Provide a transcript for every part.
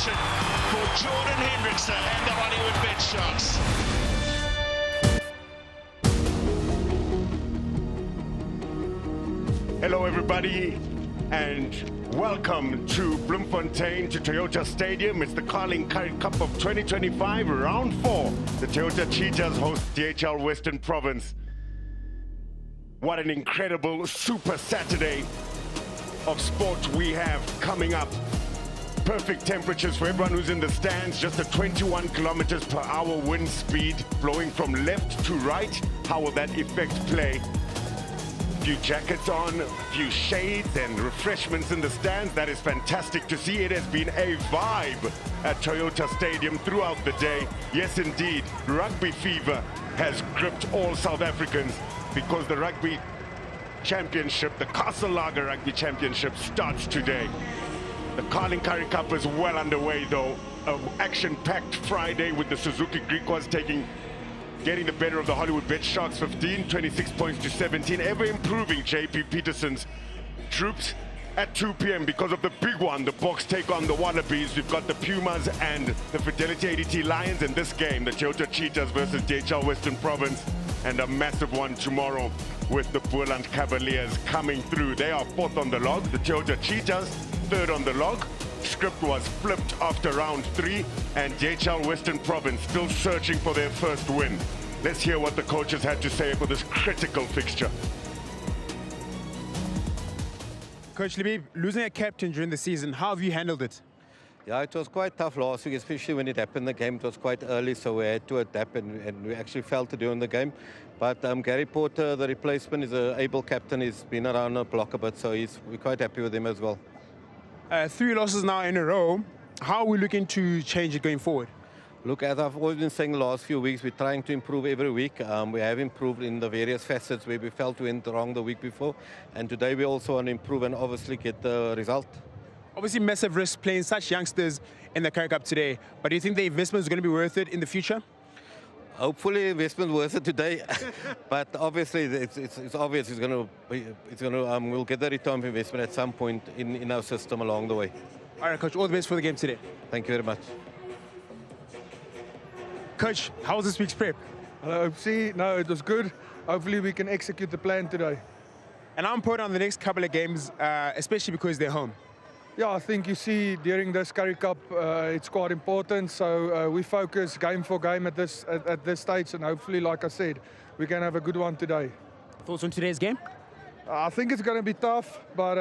celebration for Jordan Hendrickson and the Hollywood Bet Sharks. Hello everybody and welcome to Bloemfontein, to Toyota Stadium. It's the Currie Cup of 2025, round 4. The Toyota Cheetahs host DHL Western Province. What an incredible Super Saturday of sport we have coming up. Perfect temperatures for everyone who's in the stands, just a 21 kilometers per hour wind speed blowing from left to right. How will that effect play? Few jackets on, a few shades and refreshments in the stands. That is fantastic to see. It has been a vibe at Toyota Stadium throughout the day. Yes, indeed, rugby fever has gripped all South Africans because the rugby championship, the Castle Lager Rugby Championship, starts today. The Currie Cup is well underway though. An action-packed Friday with the Suzuki Griquas getting the better of the Hollywood Bet Sharks, 26 points to 17, ever improving JP Peterson's troops. At 2 p.m. because of the big one, the Boks take on the Wallabies. We've got the Pumas and the Fidelity ADT Lions in this game, the Toyota Cheetahs versus DHL Western Province, and a massive one tomorrow with the Boland Cavaliers coming through. They are 4th on the log, the Toyota Cheetahs 3rd on the log. Script was flipped after round 3, and DHL Western Province still searching for their first win. Let's hear what the coaches had to say for this critical fixture. Coach Labib, losing a captain during the season, how have you handled it? Yeah, it was quite tough last week, especially when it happened. The game, it was quite early, so we had to adapt, and we actually felt it during the game. But Gary Porter, the replacement, is an able captain. He's been around the block a bit, so we're quite happy with him as well. 3 losses now in a row. How are we looking to change it going forward? Look, as I've always been saying the last few weeks, we're trying to improve every week. We have improved in the various facets where we felt we went wrong the week before. And today we also want to improve and obviously get the result. Obviously, massive risk playing such youngsters in the Currie Cup today. But do you think the investment is going to be worth it in the future? Hopefully, investment worth it today. But obviously, it's obvious we'll get the return of investment at some point in our system along the way. All right, Coach, all the best for the game today. Thank you very much. Coach, how was this week's prep? Hello, OPC. No, it was good. Hopefully we can execute the plan today. And I'm put on the next couple of games, especially because they're home. Yeah, I think you see during this Currie Cup, it's quite important. So we focus game for game at this stage, and hopefully, like I said, we can have a good one today. Thoughts on today's game? I think it's going to be tough, but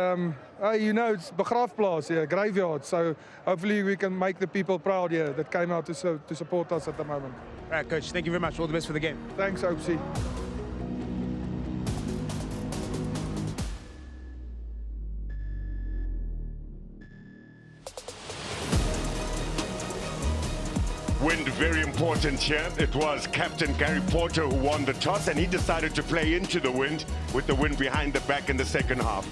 you know, it's begraafplaas here, graveyard. So hopefully we can make the people proud here that came out to support us at the moment. All right, Coach, thank you very much. All the best for the game. Thanks, OPC. Wind very important here. It was Captain Gary Porter who won the toss, and he decided to play into the wind with the wind behind the back in the second half.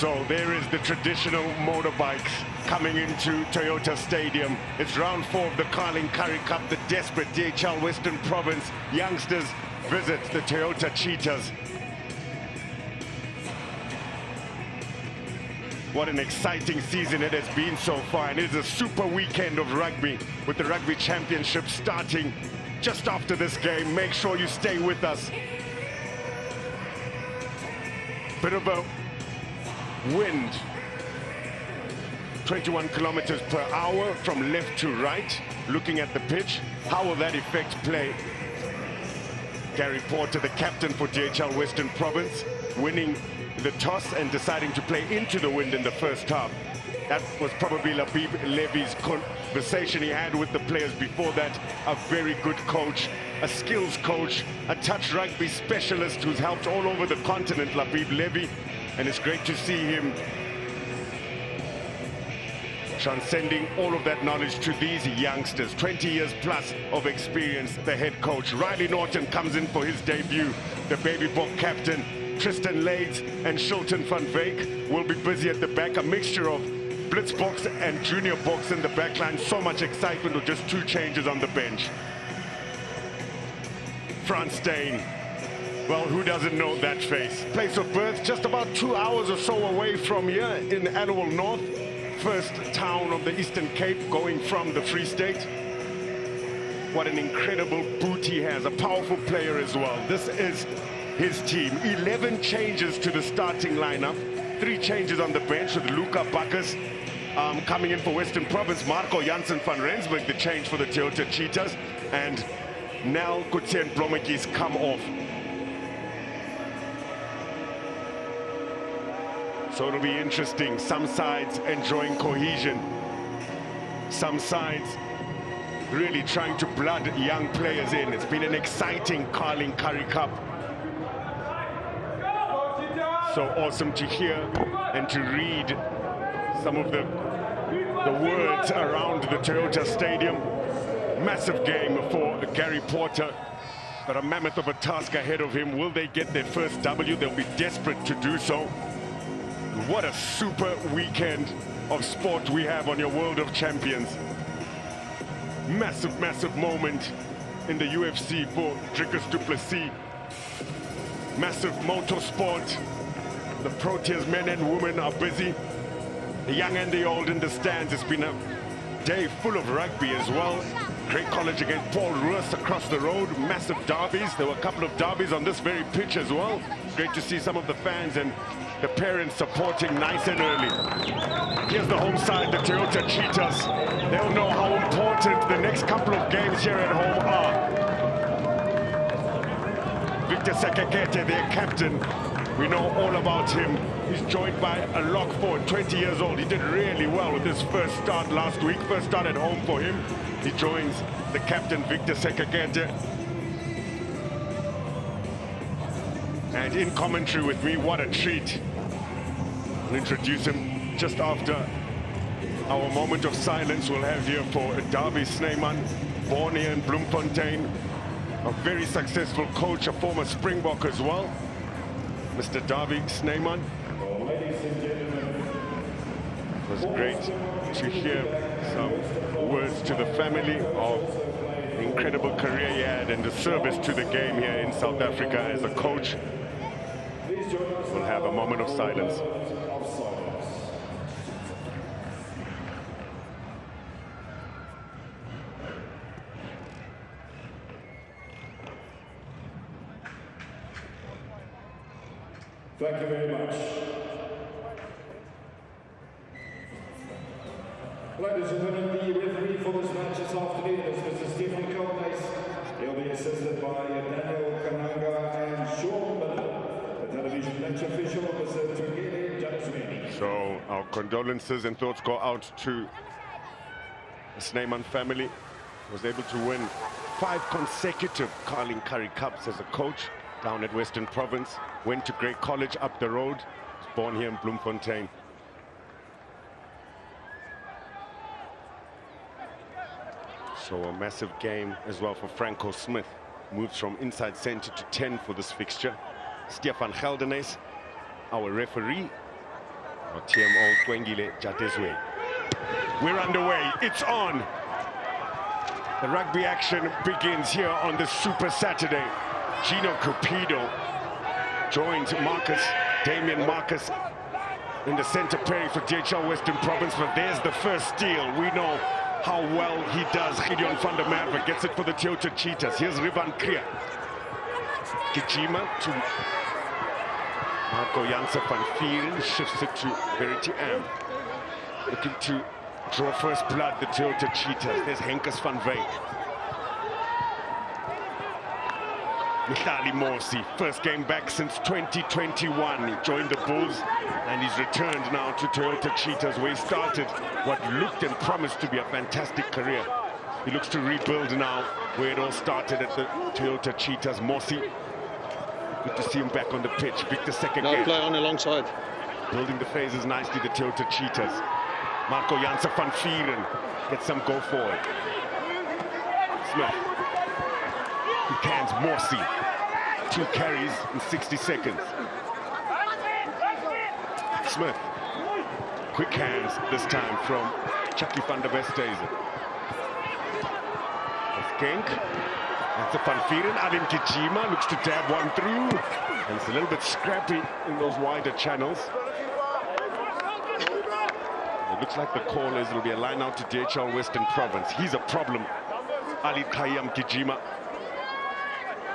So there is the traditional motorbikes coming into Toyota Stadium. It's round 4 of the Currie Cup. The desperate DHL Western Province youngsters visit the Toyota Cheetahs. What an exciting season it has been so far, and it is a super weekend of rugby with the Rugby Championship starting just after this game. Make sure you stay with us. Bit of a wind, 21 kilometers per hour from left to right. Looking at the pitch, how will that affect play? Gary Porter, the captain for DHL Western Province, winning the toss and deciding to play into the wind in the first half. That was probably Labib Levy's conversation he had with the players before that. A very good coach, a skills coach, a touch rugby specialist who's helped all over the continent, Labib Levy. And it's great to see him transcending all of that knowledge to these youngsters. 20 years plus of experience, the head coach. Riley Norton comes in for his debut. The Baby Bok captain, Tristan Lades and Shilton van Wyk will be busy at the back. A mixture of blitz box and junior box in the back line. So much excitement with just 2 changes on the bench. Frans Steyn. Well, who doesn't know that face? Place of birth, just about 2 hours or so away from here in Annawal North. First town of the Eastern Cape, going from the Free State. What an incredible boot he has, a powerful player as well. This is his team. 11 changes to the starting lineup. 3 changes on the bench with Luca Bacchus coming in for Western Province. Marco Janssen van Rensburg, the change for the Toyota Cheetahs. And Nel Kutien Blommetjies come off. So it'll be interesting. Some sides enjoying cohesion. Some sides really trying to blood young players in. It's been an exciting Currie Cup. So awesome to hear and to read some of the words around the Toyota Stadium. Massive game for Gary Porter, but a mammoth of a task ahead of him. Will they get their first W? They'll be desperate to do so. What a super weekend of sport we have on your World of Champions. Massive, massive moment in the UFC for Dricus du Plessis. Massive motorsport. The Proteas men and women are busy. The young and the old in the stands. It's been a day full of rugby as well. Great college against Paul Roos across the road. Massive derbies. There were a couple of derbies on this very pitch as well. Great to see some of the fans and the parents supporting nice and early. Here's the home side, the Toyota Cheetahs. They'll know how important the next couple of games here at home are. Victor Sekekete, their captain. We know all about him. He's joined by a lock forward, 20 years old. He did really well with his first start last week. First start at home for him. He joins the captain, Victor Sekekete. And in commentary with me, what a treat. I'll introduce him just after our moment of silence we'll have here for Davy Snyman, born here in Bloemfontein. A very successful coach, a former Springbok as well. Mr. Davy Snyman. It was great to hear some words to the family of the incredible career he had and the service to the game here in South Africa as a coach. We'll have a moment of silence. Thank you very much. Ladies and gentlemen, the referee for this match this afternoon is Mr. Stephen Keldace. He'll be assisted by Daniel Kananga and Sean Miller. The television match official, Mr. Tugele Jansmeni. So our condolences and thoughts go out to the Snyman family. Was able to win 5 consecutive Currie Cups as a coach down at Western Province. Went to great college up the road. Was born here in Bloemfontein. So a massive game as well for Franco Smith. Moves from inside center to 10 for this fixture. Stefan Geldenes, our referee. TMO Twengile Jadeswe. We're underway. It's on. The rugby action begins here on the Super Saturday. Gino Cupido joins Damian Marcus in the center pairing for DHL Western Province, but there's the first steal. We know how well he does. Gideon van der Merwe gets it for the Toyota Cheetahs. Here's Rivan Kriya. Kijima to Marco Janse van Vieren, shifts it to Verity Am. Looking to draw first blood, the Toyota Cheetahs. There's Henkes van Wyk. Mihlali Morsi, first game back since 2021. He joined the Bulls and he's returned now to Toyota Cheetahs, where he started what looked and promised to be a fantastic career. He looks to rebuild now where it all started at the Toyota Cheetahs. Morsi, good to see him back on the pitch. Victor second game. Play on alongside. Building the phases nicely, the Toyota Cheetahs. Marco Janse van Vieren gets some go forward. Smith. He cans Morsi. 2 carries in 60 seconds. Smith. Quick hands this time from Chucky van der Westhuizen. Skank. That's a van Vieren. Adam Kijima looks to dab one through. And it's a little bit scrappy in those wider channels. It looks like the call is it'll be a line out to DHL Western Province. He's a problem, Ali Khayyam Kijima.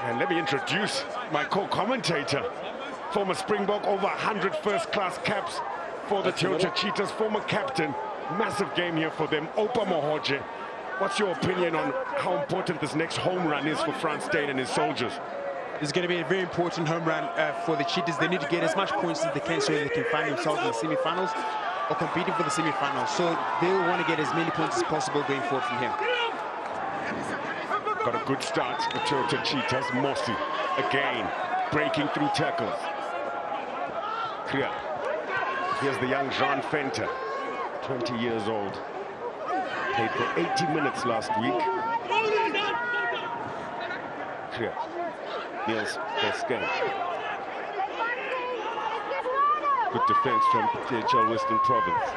And let me introduce my co-commentator, former Springbok, over 100 first-class caps for the Toyota Cheetahs, former captain. Massive game here for them. Opa Mohoje, what's your opinion on how important this next home run is for Frans Steyn and his soldiers? It's going to be a very important home run for the Cheetahs. They need to get as much points as they can so they can find themselves in the semi-finals or competing for the semi-finals. So they will want to get as many points as possible going forward from here. Got a good start, the Toyota Cheetahs. Morsi again breaking through tackles. Clear. Here's the young Jean Venter, 20 years old. Played for 80 minutes last week. Clear. Niels Esken. Good defense from DHL Western Province.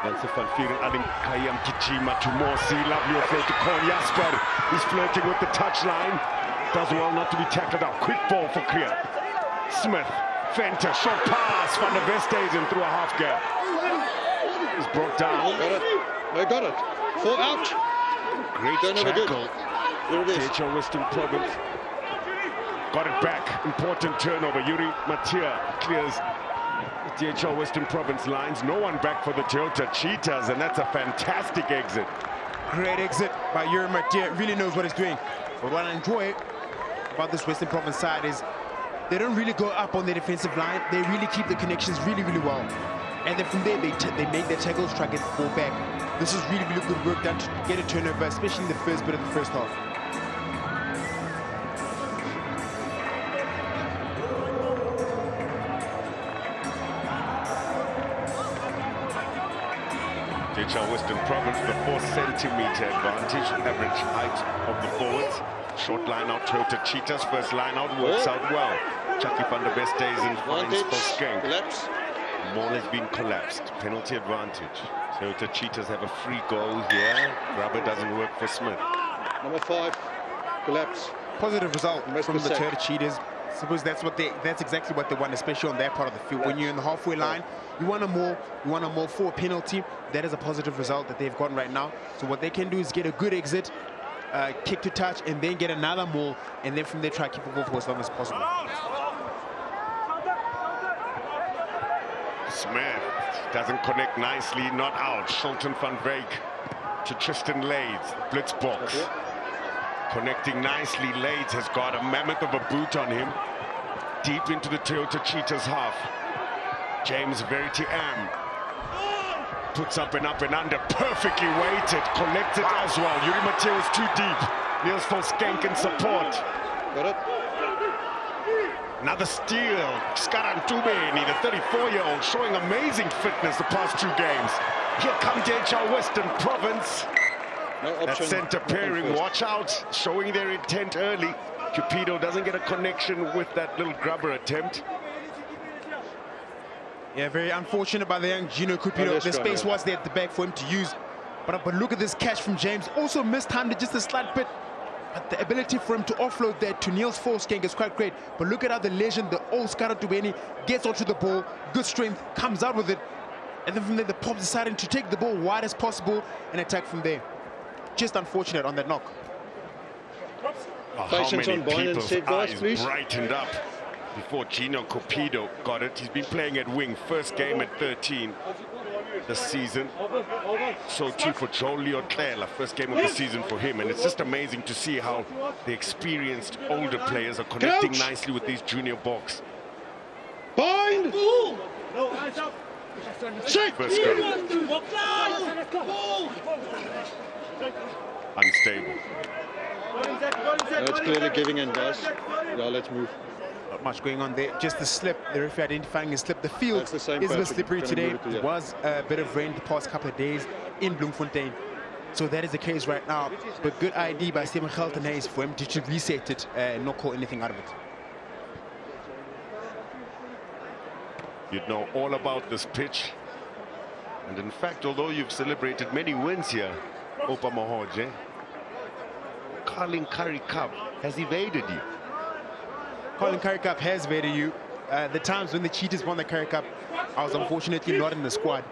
Janse van Vieren adding Khayyam Kijima to Morsi. Lovely flow to Con Jasper. He's flirting with the touchline. Does well not to be tackled out. Quick ball for Kriya. Smith. Venter. Short pass. Van der Westhuizen through a half gap. He's brought down. Got it. They got it. 4 out. Great tackle. Here it is. DHL Western Province. Got it back. Important turnover. Yuri Matia clears the DHL Western Province lines. No one back for the Toyota Cheetahs, and that's a fantastic exit. Great exit by Yuri Matia. Really knows what he's doing. But what I enjoy about this Western Province side is they don't really go up on their defensive line. They really keep the connections really, really well. And then from there, they make their tackles, try to get the ball back. This is really, really good work done to get a turnover, especially in the first bit of the first half. DHL Western Province, the 4-centimeter advantage, average height of the forwards. Short line out, Toyota Cheetahs. First line out works out well. Chucky van der Westhuizen finds for Skank. Collapse. Ball has been collapsed. Penalty advantage. Toyota Cheetahs have a free goal here. Grubber doesn't work for Smith. Number 5. Collapse. Positive result from the Mistake. Toyota Cheetahs. Suppose that's exactly what they want, especially on that part of the field. When you're in the halfway line, you want a more for a penalty. That is a positive result that they've gotten right now. So what they can do is get a good exit, kick to touch, and then get another maul, and then from there try to keep the ball for as long as possible. Smith doesn't connect nicely, not out. Shulton van Wyk to Tristan Lades, blitz box. Connecting nicely, Lades has got a mammoth of a boot on him. Deep into the Toyota Cheetahs half. James Verity Am puts up and under, perfectly weighted, collected as well. Yuri Mateo is too deep. Niels for Skank in support. Got it. Another steal. Skaran Tubeni, the 34-year-old, showing amazing fitness the past 2 games. Here come DHL Western Province. No option. That center pairing, watch out, showing their intent early. Cupido doesn't get a connection with that little grubber attempt. Yeah, very unfortunate by the young Gino Cupido. The space was there at the back for him to use. But look at this catch from James. Also mistimed it just a slight bit. But the ability for him to offload that to Niels Forskank is quite great. But look at how the legend, the old Skara Tubeni, gets onto the ball. Good strength, comes out with it. And then from there, the Pops deciding to take the ball wide as possible and attack from there. Just unfortunate on that knock. Oh, how many people's eyes brightened up before Gino Cupido got it. He's been playing at wing, first game at 13 this season. So too for Joe Leotlela, first game of the season for him. And it's just amazing to see how the experienced older players are connecting nicely with these junior box. Bind! First go. Unstable. It's clearly giving in, guys. Yeah, let's move. Not much going on there. Just the slip. The referee identifying a slip. The field That's the same is a bit person. slippery Gonna today. move it to, yeah. It was a bit of rain the past couple of days in Bloemfontein. So that is the case right now. But good ID by Stephen Geltenhuys for him to reset it and not call anything out of it. You'd know all about this pitch. And in fact, although you've celebrated many wins here, Opa Mahoje, Carling Currie Cup has evaded you. Carling Currie Cup has evaded you. The times when the Cheetahs won the Currie Cup, I was unfortunately not in the squad.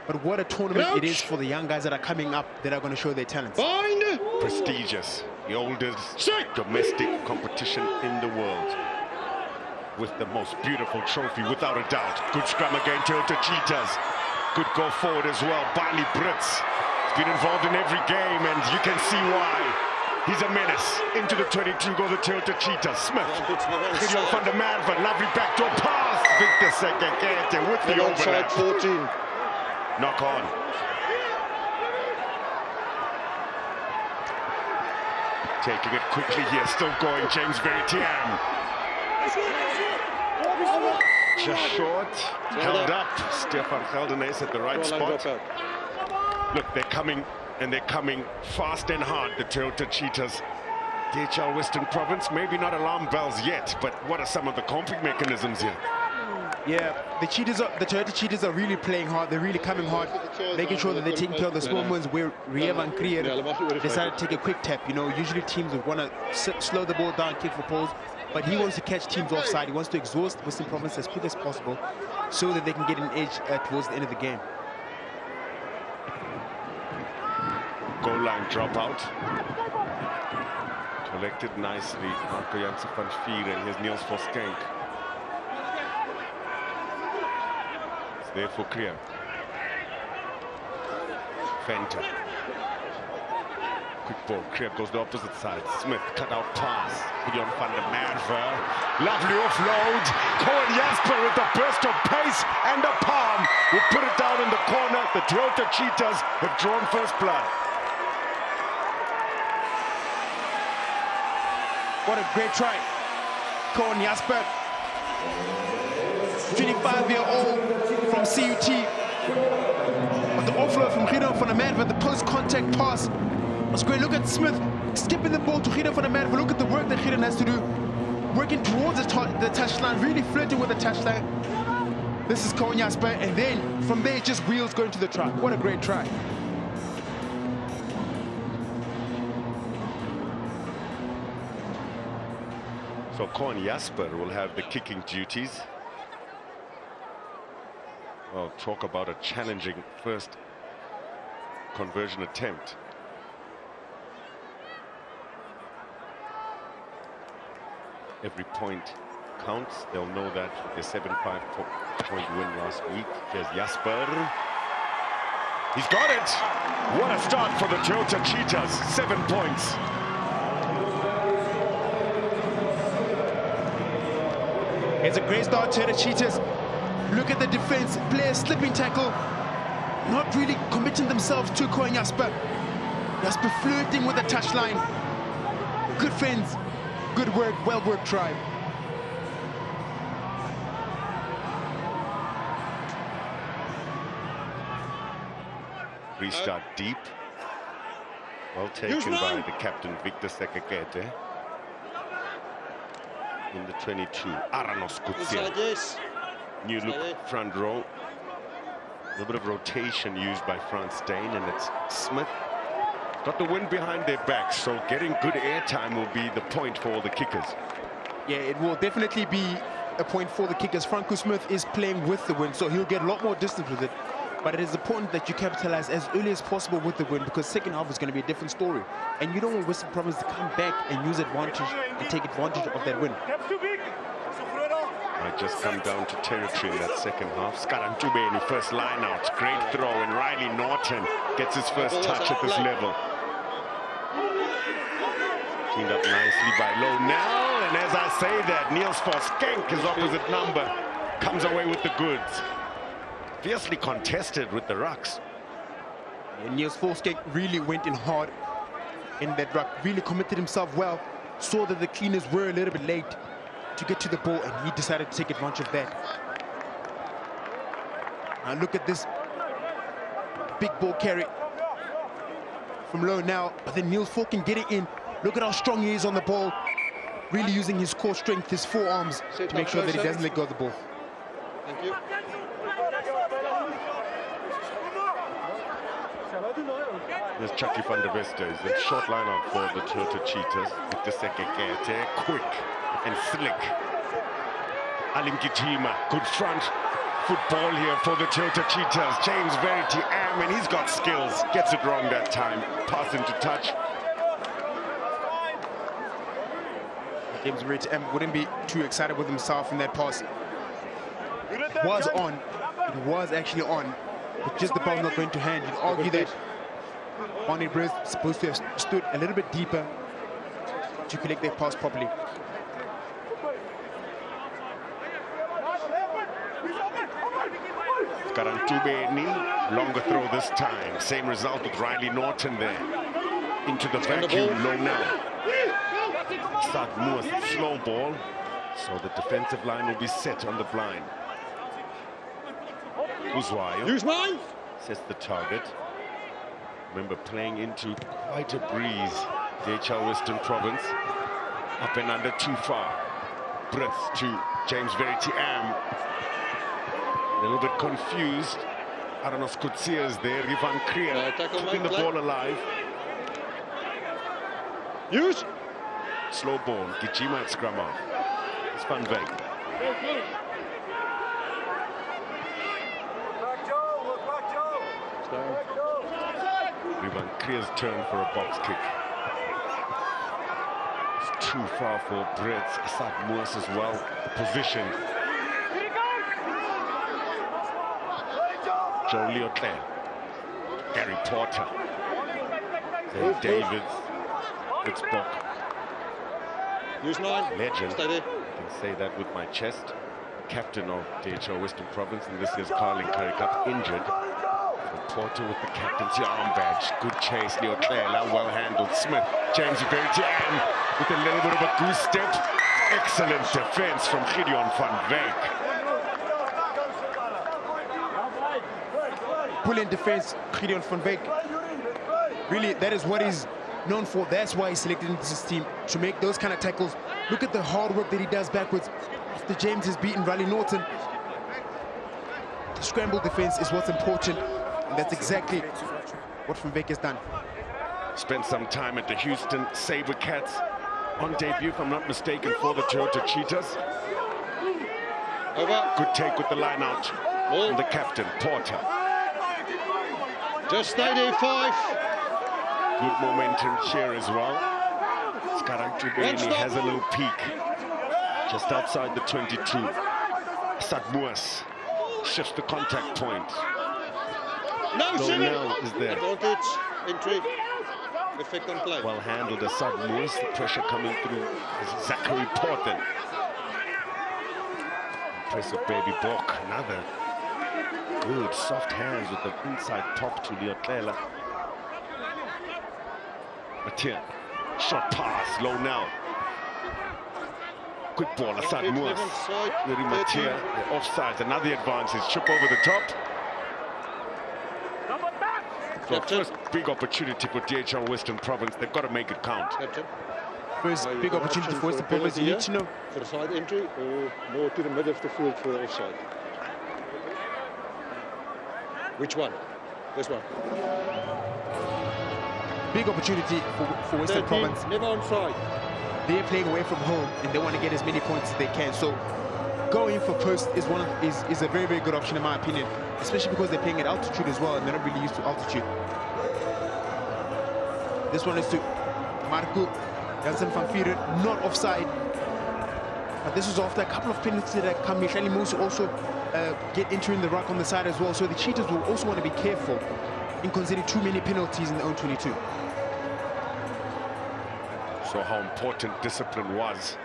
But what a tournament it is for the young guys that are coming up that are going to show their talents. Bind! Prestigious, the oldest domestic competition in the world. With the most beautiful trophy, without a doubt. Good scrum again, Toyota Cheetahs. Good go forward as well. Barney Brits has been involved in every game, and you can see why. He's a menace. Into the 22 go the Toyota Cheetahs. Smith. Gideon van der Merwe, lovely backdoor pass. Victor Sekekete with the overlap. 14. Knock on. Taking it quickly here, still going, James Veritian. Just short, held up. Stefan Geldenhuys at the right spot. Look, they're coming, and they're coming fast and hard, the Toyota Cheetahs. DHL Western Province, maybe not alarm bells yet, but what are some of the coping mechanisms here? Yeah, the Toyota Cheetahs are really playing hard. They're really coming hard, making sure that they're taking care of the small ones where Riev and Creer decided to take a quick tap. You know, usually teams would want to slow the ball down, kick for poles, but he wants to catch teams offside. He wants to exhaust Western Province as quick as possible so that they can get an edge towards the end of the game. Goal line dropout. Collected nicely. Marco Jansen van Vier, and here's Niels Forskank. It's there for Creer. Venter. Quick ball. Creer goes the opposite side. Smith cut out pass. Gideon van der Merwe. Lovely offload. Cohen Jasper with a burst of pace and a palm will put it down in the corner. The Toyota Cheetahs have drawn first blood. What a great try. Cohen Jasper, 25-year-old from CUT. But the offload from Gideon van der Merwe, the post-contact pass was great. Look at Smith skipping the ball to Gideon van der Merwe. Look at the work that Gideon has to do. Working towards the touchline, really flirting with the touchline. This is Cohen Jasper, and then from there, just wheels going to the track. What a great try. So Cohen Jasper will have the kicking duties. Well, talk about a challenging first conversion attempt. Every point counts. They'll know that the 7-5 point win last week. There's Jasper. He's got it. What a start for the Toyota Cheetahs. 7 points. It's a great start to the Cheetahs. Look at the defense. Players slipping tackle. Not really committing themselves to Cohen Jasper. Jasper flirting with the touchline. Good fence. Good work. Well worked try. Restart deep. Well taken by the captain, Victor Sekekete. In the 22, Aranos Kutsia. Yes. New look front row. A little bit of rotation used by Frans Steyn, and it's Smith. Got the wind behind their backs, so getting good airtime will be the point for all the kickers. Yeah, it will definitely be a point for the kickers. Franco Smith is playing with the wind, so he'll get a lot more distance with it. But it is important that you capitalize as early as possible with the wind, because second half is going to be a different story. And you don't want Western Province to come back and use advantage and take advantage of that wind. Might just come down to territory in that second half. Skarantube in the first line out. Great throw, and Riley Norton gets his first touch at this level. Cleaned up nicely by Lonell, and as I say that, Niels Forskenk, his opposite number, comes away with the goods. Fiercely contested with the rucks. And Niels Forskenk really went in hard in that ruck, really committed himself well, saw that the cleaners were a little bit late to get to the ball, and he decided to take advantage of that. And look at this big ball carry from Lonell, but then Niels Forskenk getting in. Look at how strong he is on the ball, really using his core strength, his forearms, to make sure that he doesn't let go of the ball. Thank you. There's Chucky van der Westhuizen. The short line out for the Toyota Cheetahs. With the Sekekete, quick and slick. Alim Gijima, good front football here for the Toyota Cheetahs. James Verity and he's got skills. Gets it wrong that time. Pass into touch. James Verity wouldn't be too excited with himself in that pass. It was on. It was actually on. But just the ball not going to hand. You'd argue that Barney Brez is supposed to have stood a little bit deeper to collect that pass properly. Karantubeni, longer throw this time. Same result with Riley Norton there. Into the vacuum, Lonell. Sadmoor, slow ball. So the defensive line will be set on the blind. Uzwayo. Use mine. Sets the target. Remember, playing into quite a breeze. DHL Western Province. Up and under too far. Brits to James Verity Am. A little bit confused. Aranos Kutsia is there. Rivan Kriel keeping the ball alive. Use. Slow ball. Gijima at scrum off. It's Van Veek. Rivan Kriel's turn for a box kick. It's too far for Brits. Sadmoor as well. Position. Joe Leotle, Gary Porter, then Davids, Fitzbock. Use mine. Legend. Stay there. I can say that with my chest. Captain of DHL Western Province in this year's Carling Currie Cup, injured. So Porter with the captaincy arm badge. Good chase, Leotle, well handled. Smith, James Verity with a little bit of a goose step. Excellent defense from Gideon van Veek. Brilliant defense, Gideon van Veek. Really, that is what he's known for. That's why he's selected into this team, to make those kind of tackles. Look at the hard work that he does backwards. After James has beaten Riley Norton, the scramble defense is what's important, and that's exactly what van Veek has done. Spent some time at the Houston Sabercats on debut, if I'm not mistaken, for the Toyota Cheetahs. Over. Good take with the line out. And the captain, Porter. Just stay there, 5. Good momentum here as well. Skarantubeni has a little peek. Just outside the 22. Sadmoor shifts the contact point. No, Lonell is there. Advantage. Entry. Effect on play. Well handled as Sadmoor. The pressure coming through is Zachary Porter. Impressive baby Bok. Another good soft hands with the inside top to Leotlela. Matia, short pass, low now. Quick ball, Assad Moors. Yuri Matia, the offsides, another advantage, chip over the top. So first big opportunity for DHL Western Province. They've got to make it count. Captain. First big opportunity for Western Province. You need to know. For the side entry or more to the mid of the field for the offside? Which one? This one. Big opportunity for Western 13, Province. never onside. They're playing away from home and they want to get as many points as they can. So going for post is is a very, very good option in my opinion, especially because they're playing at altitude as well and they're not really used to altitude. This one is to Marco Jansen van Vieren, not offside. But this was after a couple of penalties that come. Michele Moose also get entering the ruck on the side as well. So the Cheetahs will also want to be careful in considering too many penalties in their own 22. So how important discipline was.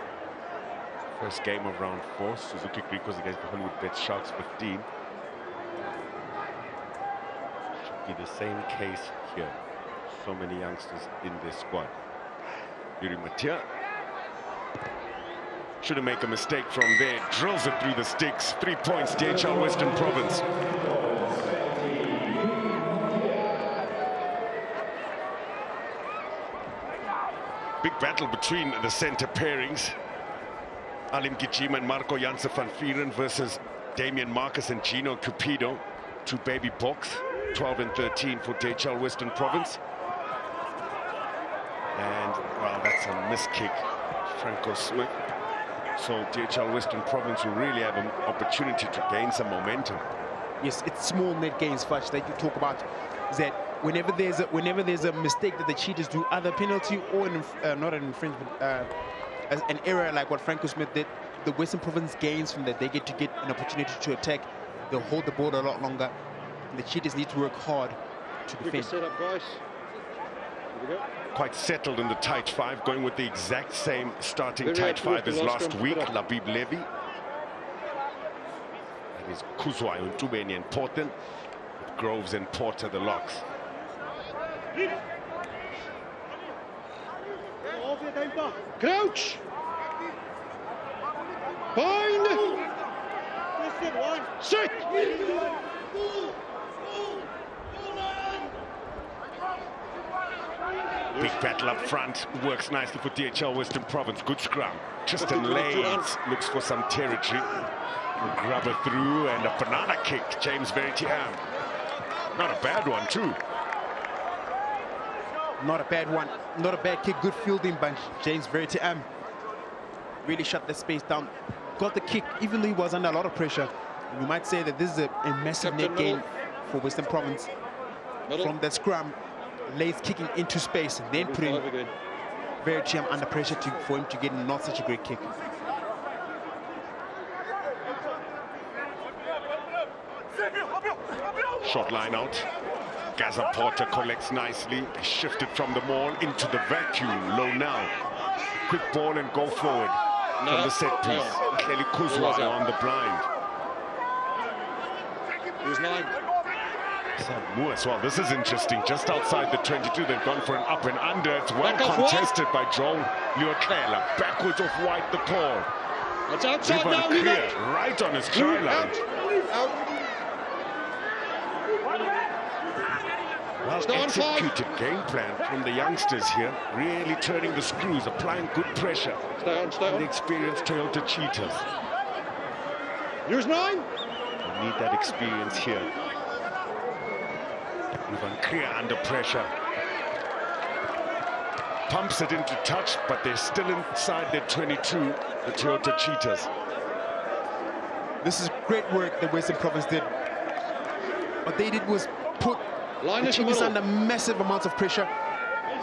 First game of round 4, Suzuki Griquas against the Hollywood Bet Sharks 15. Should be the same case here. So many youngsters in this squad. Yuri Matia shouldn't make a mistake from there. Drills it through the sticks. 3 points, DHL Western Province. Big battle between the center pairings. Alim Gijima and Marco Jansen van Vieren versus Damian Marcus and Gino Cupido. 2 baby box, 12 and 13 for DHL Western Province. And, well, that's a miss kick, Franco Smith. So DHL Western Province will really have an opportunity to gain some momentum. Yes, it's small net gains, Fudge, that you talk about. Is that whenever there's a mistake that the Cheetahs do, either penalty or not an infringement, as an error like what Franco Smith did, the Western Province gains from that. They get an opportunity to attack. They'll hold the ball a lot longer. And the Cheetahs need to work hard to defend. Set up, guys. Here we go. Quite settled in the tight 5, going with the exact same starting tight 5 as last week. Labib Levy. That is Kuzwa, Untubeni and Porten. With Groves and Porter, the locks. Crouch! Bind! Sit! Big battle up front, works nicely for DHL Western Province. Good scrum. Tristan Lades looks for some territory. Grabber through and a banana kick. James Veritiam. Not a bad one too. Not a bad one. Not a bad kick. Good fielding by James Veritiam. Really shut the space down. Got the kick even though he was under a lot of pressure. You might say that this is a massive net gain for Western Province. From the scrum. Lades kicking into space and then putting Veritiam under pressure for him to get not such a great kick. Short line out. Gaza Porter collects nicely. Shifted from the maul into the vacuum. Low now. Quick ball and go forward from the set piece. Clearly Kuzwa on the blind. Who's 9? As well, this is interesting. Just outside the 22, they've gone for an up and under. It's well contested by Joel Leoclela. Backwards off White, the call. It's outside now, clear, right on his try line. Well executed game plan from the youngsters here. Really turning the screws, applying good pressure. Stay on. The experienced Toyota Cheetahs. Use 9. They need that experience here. Ivan Kriya under pressure. Pumps it into touch, but they're still inside their 22, the Toyota Cheetahs. This is great work that Western Province did. What they did was put the Cheetahs under massive amounts of pressure.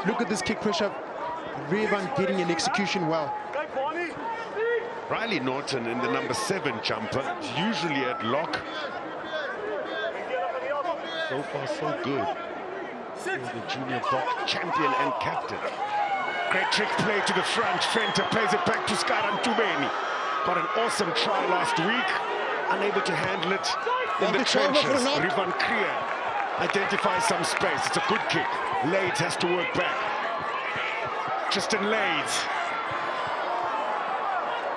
Look at this kick pressure. Revan getting an execution well. Riley Norton in the number 7 jumper, usually at lock. So far, so good. The junior box champion and captain. Great trick play to the front. Fenter plays it back to Skaran Tubeni. Got an awesome try last week. Unable to handle it in the trenches. Rivan Kriya identifies some space. It's a good kick. Lades has to work back. Tristan Lades.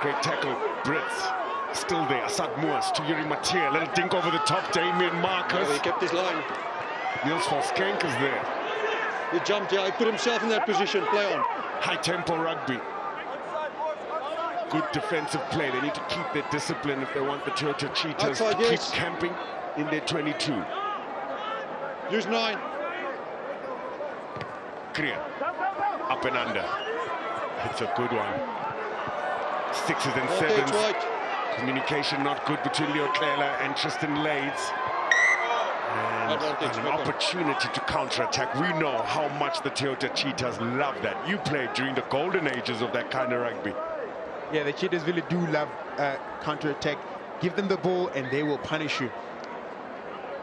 Great tackle, Brits. Still there, Assad Moors to Yuri Matia. Little dink over the top, Damian Marcus. He kept his line. Niels Volskenk is there. He jumped, he put himself in that position, play on. High tempo rugby. Good defensive play. They need to keep their discipline if they want the Toyota Cheetahs to keep camping in their 22. Use 9. Clear. Up and under. It's a good one. 6s and 7s. Right. Communication not good between Leo Clela and Tristan Lades. And an opportunity to counter-attack. We know how much the Toyota Cheetahs love that. You played during the golden ages of that kind of rugby. Yeah, the Cheetahs really do love counter-attack. Give them the ball and they will punish you.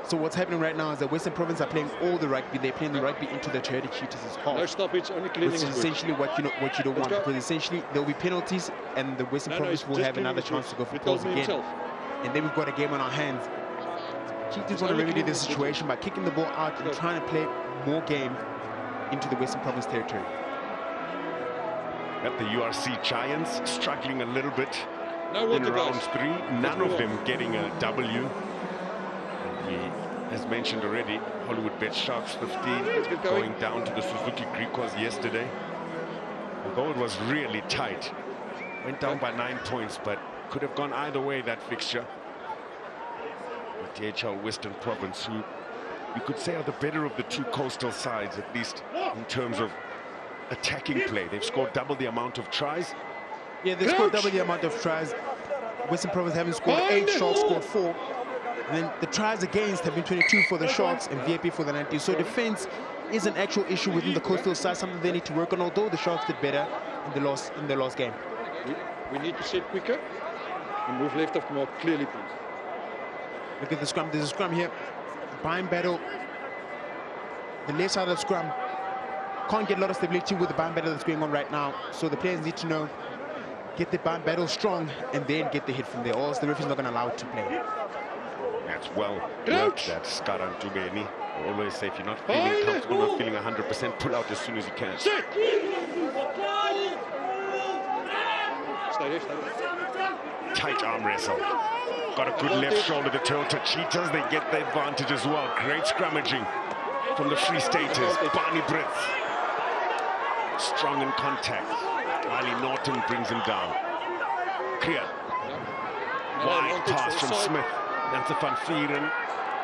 So what's happening right now is that Western Province are playing all the rugby. They're playing the rugby into the Toyota Cheetahs' half. No stoppage, only cleaning. Which is essentially what you don't want, go. because essentially there'll be penalties and the Western Province will have another chance to go for goals again. And then we've got a game on our hands. Cheetahs want to remedy this situation by kicking the ball out and trying to play more game into the Western Province territory. Got the URC Giants struggling a little bit No in water, round guys. 3. None of them getting a W. And we, as mentioned already, Hollywood Bet Sharks 15 get going down to the Suzuki Griquas yesterday. Although it was really tight. Went down by 9 points, but could have gone either way, that fixture. The DHL Western Province, who you could say are the better of the two coastal sides, at least in terms of attacking play. They've scored double the amount of tries. Yeah, they scored double the amount of tries. Western Province haven't scored 8, Sharks scored 4. And then the tries against have been 22 for the Sharks and VIP for the 19. So defense is an actual issue within the coastal side, something they need to work on, although the Sharks did better in the last game. We need to set quicker and move left of more clearly, please. Look at the scrum. There's a scrum here. Bind battle. The left side of the scrum can't get a lot of stability with the bind battle that's going on right now. So the players need to know, get the bind battle strong and then get the hit from there, or else the referee's not going to allow it to play. That's well worked, that Skaran Tubeni. I always say, if you're not feeling comfortable, not feeling 100%, pull out as soon as you can. Stay there. Tight arm wrestle. Got a good left shoulder, the Toyota Cheetahs. They get the advantage as well. Great scrummaging from the Free Staters. Barney Brits. Strong in contact. Wiley Norton brings him down. Clear. Wide pass from Smith. Janse van Vieren.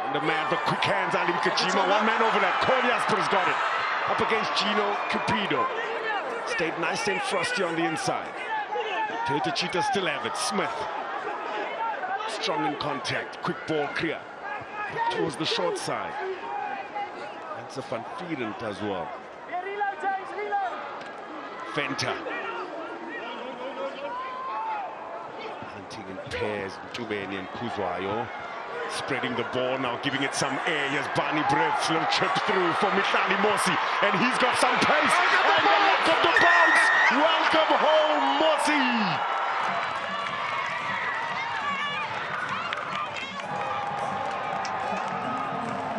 And the man for quick hands, Ali Mkajima. One man over that. Cole Jasper's got it. Up against Gino Cupido. Stayed nice and frosty on the inside. Toyota Cheetahs still have it. Smith. Strong in contact. Quick ball clear. Towards the short side. Janse van Vieren as well. Venter. Hunting in pairs, Tubeni and Kuzwayo. Spreading the ball now, giving it some air. Here's Barney Brits, little chip through for Mihlali Mosi. And he's got some pace. And the lock of the bounce. Welcome home, Mosi.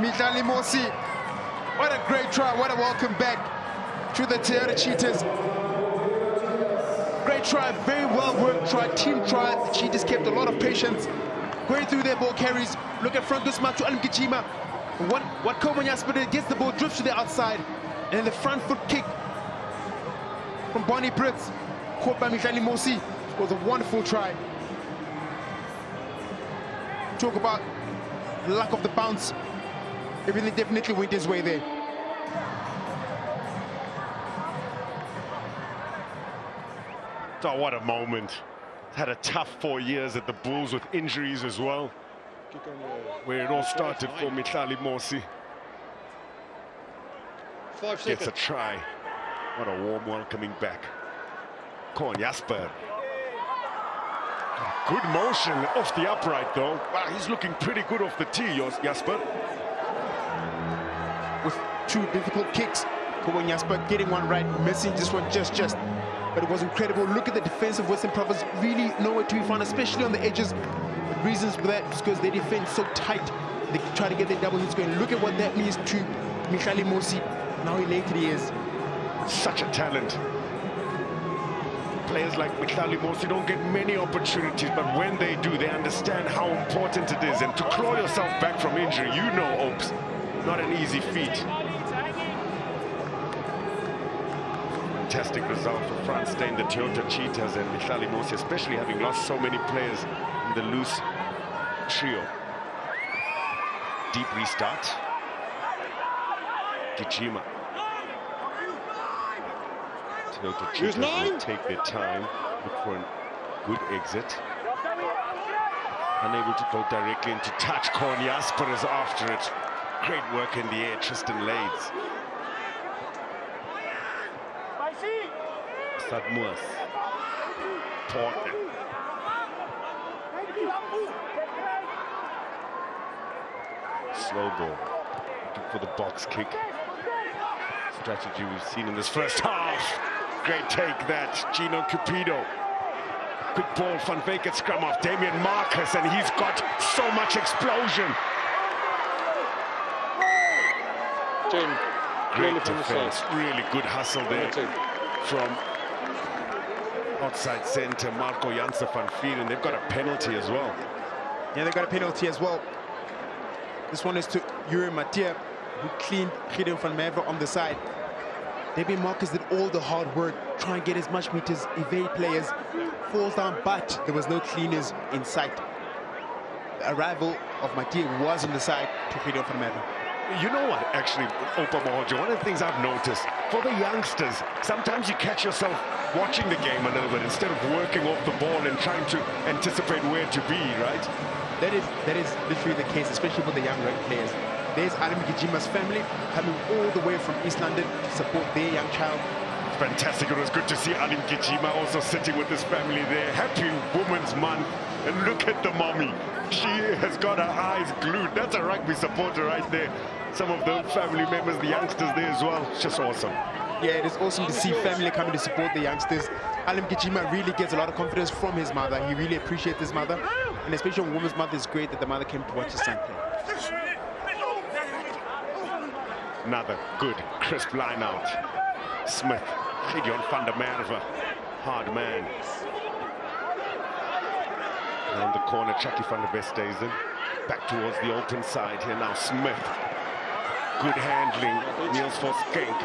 Mihlali Mosi, what a great try, what a welcome back to the Toyota Cheetahs. Great try, very well worked try, team try. The Cheetahs kept a lot of patience, going through their ball carries. Look at front Gusma to Alim Gijima. What Koban Jasper did, gets the ball, drifts to the outside, and then the front foot kick from Barney Brits, caught by Mihlali Mosi. It was a wonderful try. Talk about the luck of the bounce. Everything definitely went his way there. Oh, what a moment. Had a tough 4 years at the Bulls with injuries as well, where it all started for Mihlali Mosi. 5 seconds. Gets a try. What a warm welcoming back. Korn Jasper. Good motion off the upright though. Wow, he's looking pretty good off the tee, Jasper. With 2 difficult kicks, Koban Jasper getting one right, missing this one just. But it was incredible. Look at the defense of Western Province, really nowhere to be found, especially on the edges. The reasons for that is because they defend so tight. They try to get their double hits going. Look at what that means to Mihlali Mosi. Now elated he is. Such a talent. Players like Mihlali Mosi don't get many opportunities, but when they do, they understand how important it is. And to claw yourself back from injury, you know, Oaks, not an easy feat. Fantastic result for Franz Steyn, the Toyota Cheetahs, and Mihlali Mosi, especially having lost so many players in the loose trio. Deep restart. Gijima. Toyota Cheetahs will take their time, look for a good exit. Unable to go directly into touch. Jasper is after it. Great work in the air, Tristan Lades. Sadmuas. Portner. Slow ball. Looking for the box kick. Strategy we've seen in this first half. Great take that, Gino Cupido. Quick ball, Van Beek at scrum off, Damian Marcus, and he's got so much explosion. Great defense, really good hustle there from outside center, Marco Janse van Vieren. They've got a penalty as well. Yeah, they've got a penalty as well. This one is to Yuri Mathieu, who cleaned Gideon van Merwe on the side. Damian Marcus did all the hard work, try and get as much meters, evade players, falls down, but there was no cleaners in sight. The arrival of Mathieu was on the side to Gideon van Merwe. You know what, actually, Opa Mohojo, one of the things I've noticed, for the youngsters, sometimes you catch yourself watching the game a little bit instead of working off the ball and trying to anticipate where to be, right? That is literally the case, especially with the young rugby players. There's Alim Gijima's family coming all the way from East London to support their young child. Fantastic. It was good to see Alim Gijima also sitting with his family there. Happy Women's Month. And look at the mommy. She has got her eyes glued. That's a rugby supporter right there. Some of the family members, the youngsters there as well. It's just awesome. Yeah, it is awesome to see family coming to support the youngsters. Alim Gijima really gets a lot of confidence from his mother. He really appreciates his mother. And especially a woman's mother, it's great that the mother came to watch his son play. Another good, crisp line out. Smith, Gideon van der Merwe, hard man. Around the corner, Chucky van der Westhuizen. Back towards the open side here now, Smith. Good handling, Niels Voskenk.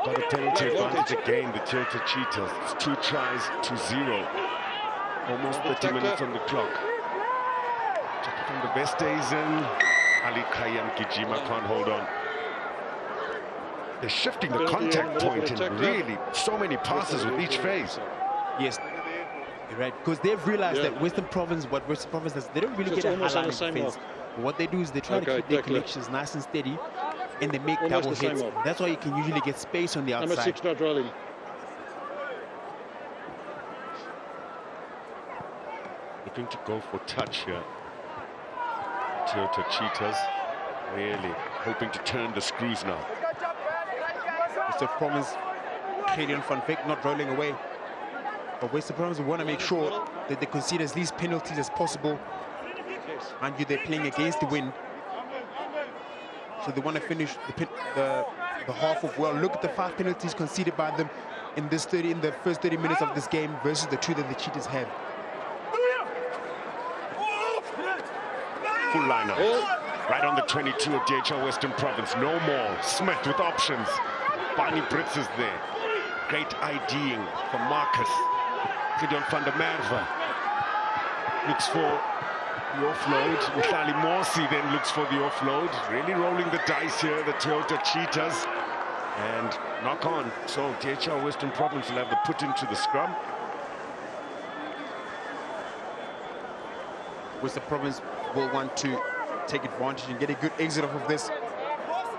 Got a penalty advantage again, the Toyota Cheetahs. It's 2 tries to 0. Almost 30 minutes on the clock. Chucky van der Westhuizen. Ali Kayam Gijima can't hold on. They're shifting the contact point and really so many passes with each phase. Yes, you're right, because they've realized that Western Province, what Western Province does, they don't really get a high line defense. What they do is they try to keep their connections nice and steady, and they make double hits. That's why you can usually get space on the outside. Number 6 not rolling. Looking to go for touch here. Toyota Cheetahs really hoping to turn the screws now. Western Province, Gideon van Beek not rolling away. But Western Province want to make sure that they concede as least penalties as possible. Mind you, they're playing against the wind. So they want to finish the half of well. Look at the 5 penalties conceded by them in the first 30 minutes of this game versus the 2 that the Cheetahs have. Full lineup. Right on the 22 of DHL Western Province. No more. Smith with options. Barney Brits is there. Great IDing from Marcus. Gideon van der Merwe looks for the offload. Mhlali Morsi then looks for the offload. Really rolling the dice here, the Toyota Cheetahs. And knock on. So DHL Western Province will have the put into the scrum. Western Province will want to take advantage and get a good exit off of this.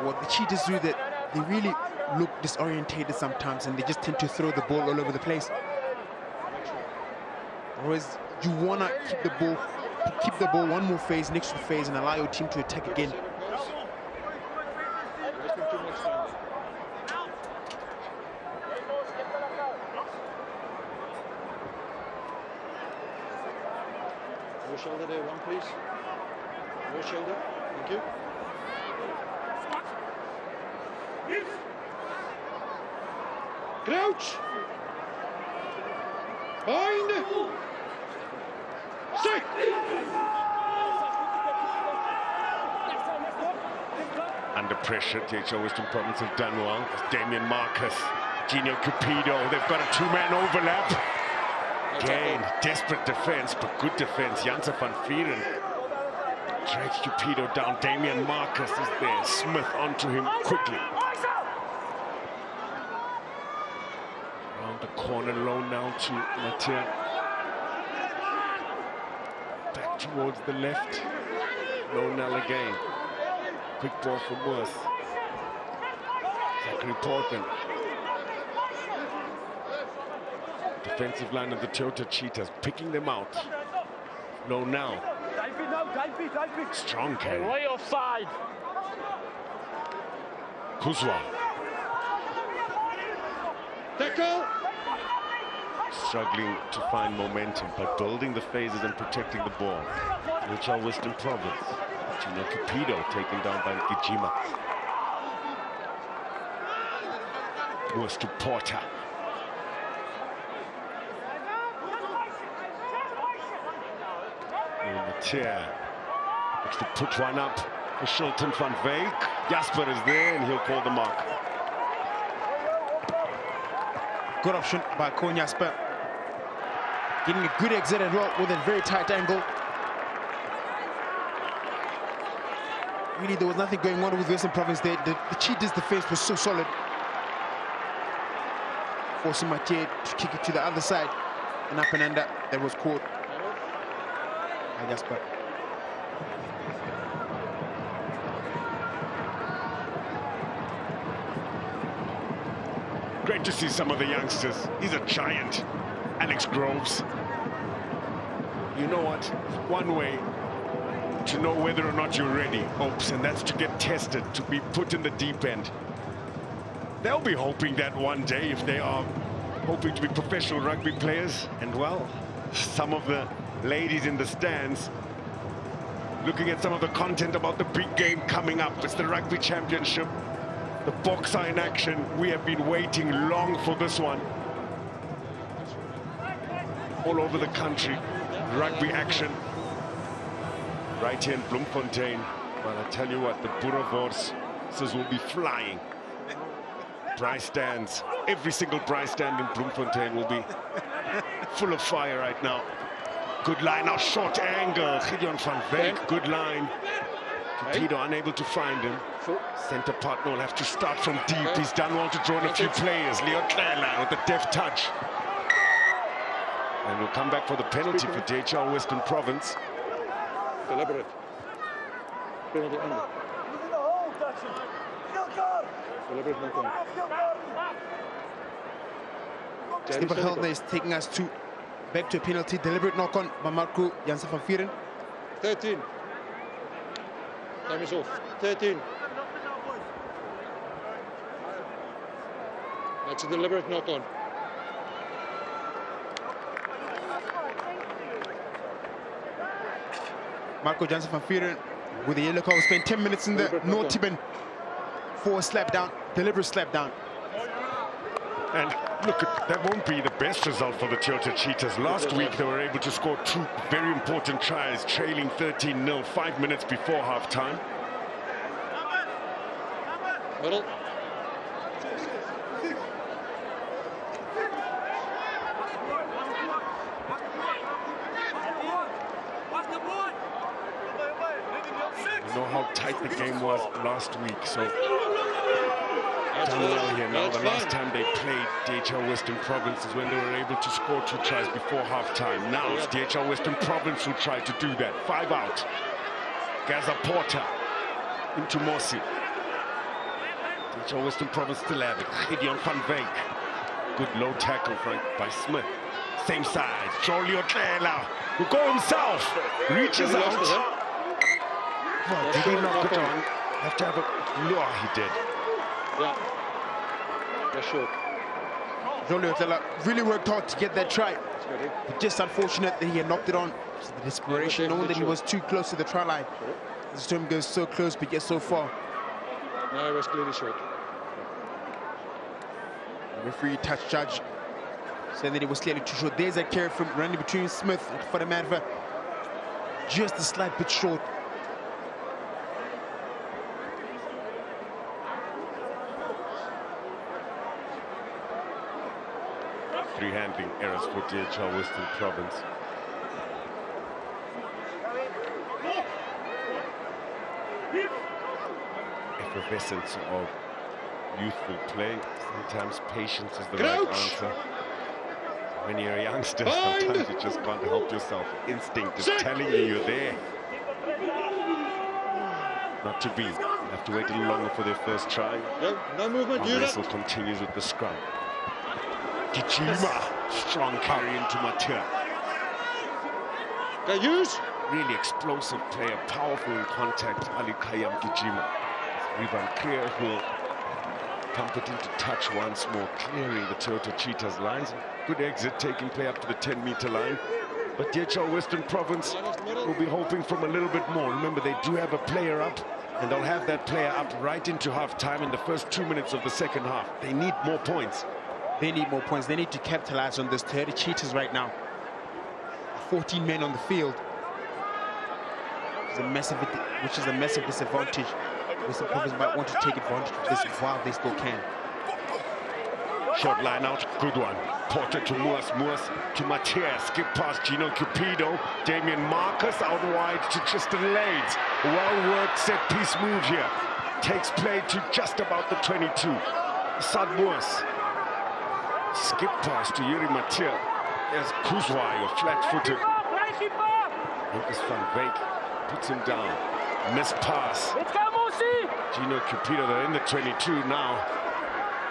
What the Cheetahs do, that they really look disorientated sometimes and they just tend to throw the ball all over the place. Whereas you want to keep the ball one more phase, next phase, and allow your team to attack again. Your shoulder there, one please. Your shoulder, thank you. Crouch! Bind! Stick! Under pressure, DHL Western Province have done well. It's Damian Marcus, Gino Cupido. They've got a 2-man overlap. Again, desperate defense, but good defense. Janse van Vieren Drags Cupido down. Damian Marcus is there. Smith onto him quickly. Around the corner, low now to Mattia. Back towards the left. Low now again. Quick ball from Worth. Zachary Portman. Defensive line of the Toyota Cheetahs picking them out. Low now. Strong carry. Way offside. Kuzwa. Tackle. Struggling to find momentum, but building the phases and protecting the ball. Richard Western Province. Gino Cupido taken down by Gijima. Moves to Porter. Mattia looks to put one up for Shilton van Wyk. Jasper is there and he'll call the mark. Good option by Koen Jasper. Getting a good exit as well with a very tight angle. Really, there was nothing going on with Western Province there. The Cheetahs' defense was so solid. Forcing Mathieu to kick it to the other side. And up and under, that was caught by Jasper. Great to see some of the youngsters. He's a giant, Alex Groves. You know what? One way to know whether or not you're ready, Hopes, and that's to get tested, to be put in the deep end. They'll be hoping that one day, if they are hoping to be professional rugby players, and well, some of the ladies in the stands looking at some of the content about the big game coming up. It's the Rugby Championship. The Boxer in action. We have been waiting long for this one. All over the country, rugby action. Right here in Bloemfontein. Well, I tell you what, the Boerewors will be flying. Braai stands, every single braai stand in Bloemfontein will be full of fire right now. Good line, now short angle. Gideon van Wyk, good line. Cupido unable to find him. Centre partner will have to start from deep. He's done well to draw in a few players. Leo Tlela with a deft touch. And we'll come back for the penalty for DHL Western Province. Deliberate. Penalty under. Deliberate knock-on. Stephen Heldner is taking us back to a penalty. Deliberate knock-on by Marco Jansen van Vieren. 13. Time is off. 13. That's a deliberate knock-on. Marco Jansen van Vieren with the yellow card. Spent 10 minutes in the naughty bin for a slap down, deliberate slap down. And look, that won't be the best result for the Toyota Cheetahs. Last week they were able to score 2 very important tries, trailing 13-0 5 minutes before half-time. Middle. You know how tight the game was last week, so done well here now. The last time they played DHL Western Province is when they were able to score 2 tries before half-time. Now it's DHL Western Province who try to do that. 5 out. Gaza Porter into Morsi. DHL Western Province still have it. Gideon van Wyk. Good low tackle by Smith. Same side. Jolio Tlela will go himself. Reaches out. Well, did he knock it on? Have to have a look. He did. Yeah. That's short. Jolio Tlela really worked hard to get that try. But just unfortunate that he had knocked it on. The desperation, knowing that he was too close to the try line. This term goes so close but gets so far. No, it was clearly short. Referee touch judge said that it was clearly too short. There's a carry from running between Smith and Fadamadva. Just a slight bit short. Three handling errors for DHL Western Province. effervescence of youthful play. Sometimes patience is the right answer. When you're a youngster, sometimes you just can't help yourself. Instinct is telling you you're there. Not to be. You have to wait a little longer for their first try. No movement. The wrestle continues with the scrum. Gijima, strong carry into Matia. Really explosive player, powerful in contact, Ali Kayam Gijima. Rivan Clear will pump it into touch once more, clearing the Toyota Cheetahs lines. Good exit, taking play up to the 10-meter line. But DHL Western Province will be hoping from a little bit more. Remember, they do have a player up, and they'll have that player up right into half-time in the first 2 minutes of the second half. They need more points. They need more points. They need to capitalize on this. Toyota Cheetahs right now, 14 men on the field, which is a massive disadvantage. Western Province might want to take advantage of this while they still can. Short line out, good one. Porter to Moors to Matias. Skip past Gino Cupido. Damien Marcus out wide to Tristan Lades. Well-worked set-piece move here. Takes play to just about the 22. Sad Moors. Skip pass to Yuri Matia. There's Kuzwai, flat-footed. Lucas van Beek puts him down. Missed pass. Gino Cupido, they're in the 22 now.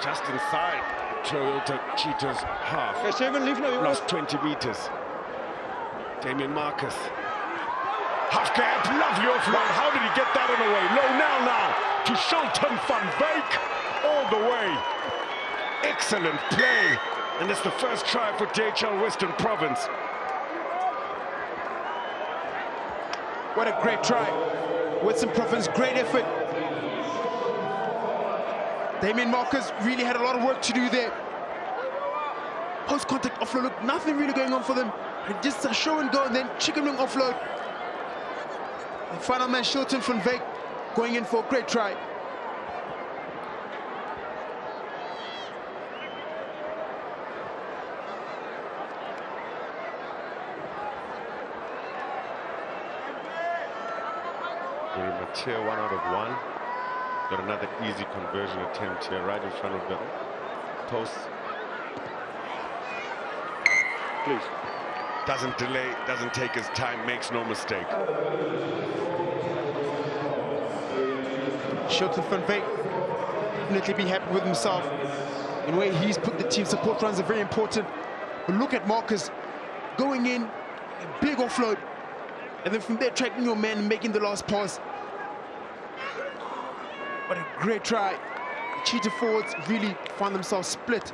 Just inside Toyota Cheetahs half. Lost 20 meters. Damien Marcus. Half gap, lovely offload. How did he get that on the way? Low now to Shelton van Beek. All the way. Excellent play. And it's the first try for DHL Western Province. What a great try. Western Province, great effort. Damien Marcus really had a lot of work to do there. Post-contact offload, look, nothing really going on for them. Just a show and go, and then chicken wing offload. The final man, Shilton van Beek, going in for a great try. Matia, 1 out of 1. Got another easy conversion attempt here right in front of the post. Please. Doesn't delay, doesn't take his time, makes no mistake. Shilton van Beek definitely be happy with himself. In the way he's put the team, support runs are very important. But look at Marcus going in, a big offload, and then from there tracking your man and making the last pass. What a great try. The Cheetah forwards really found themselves split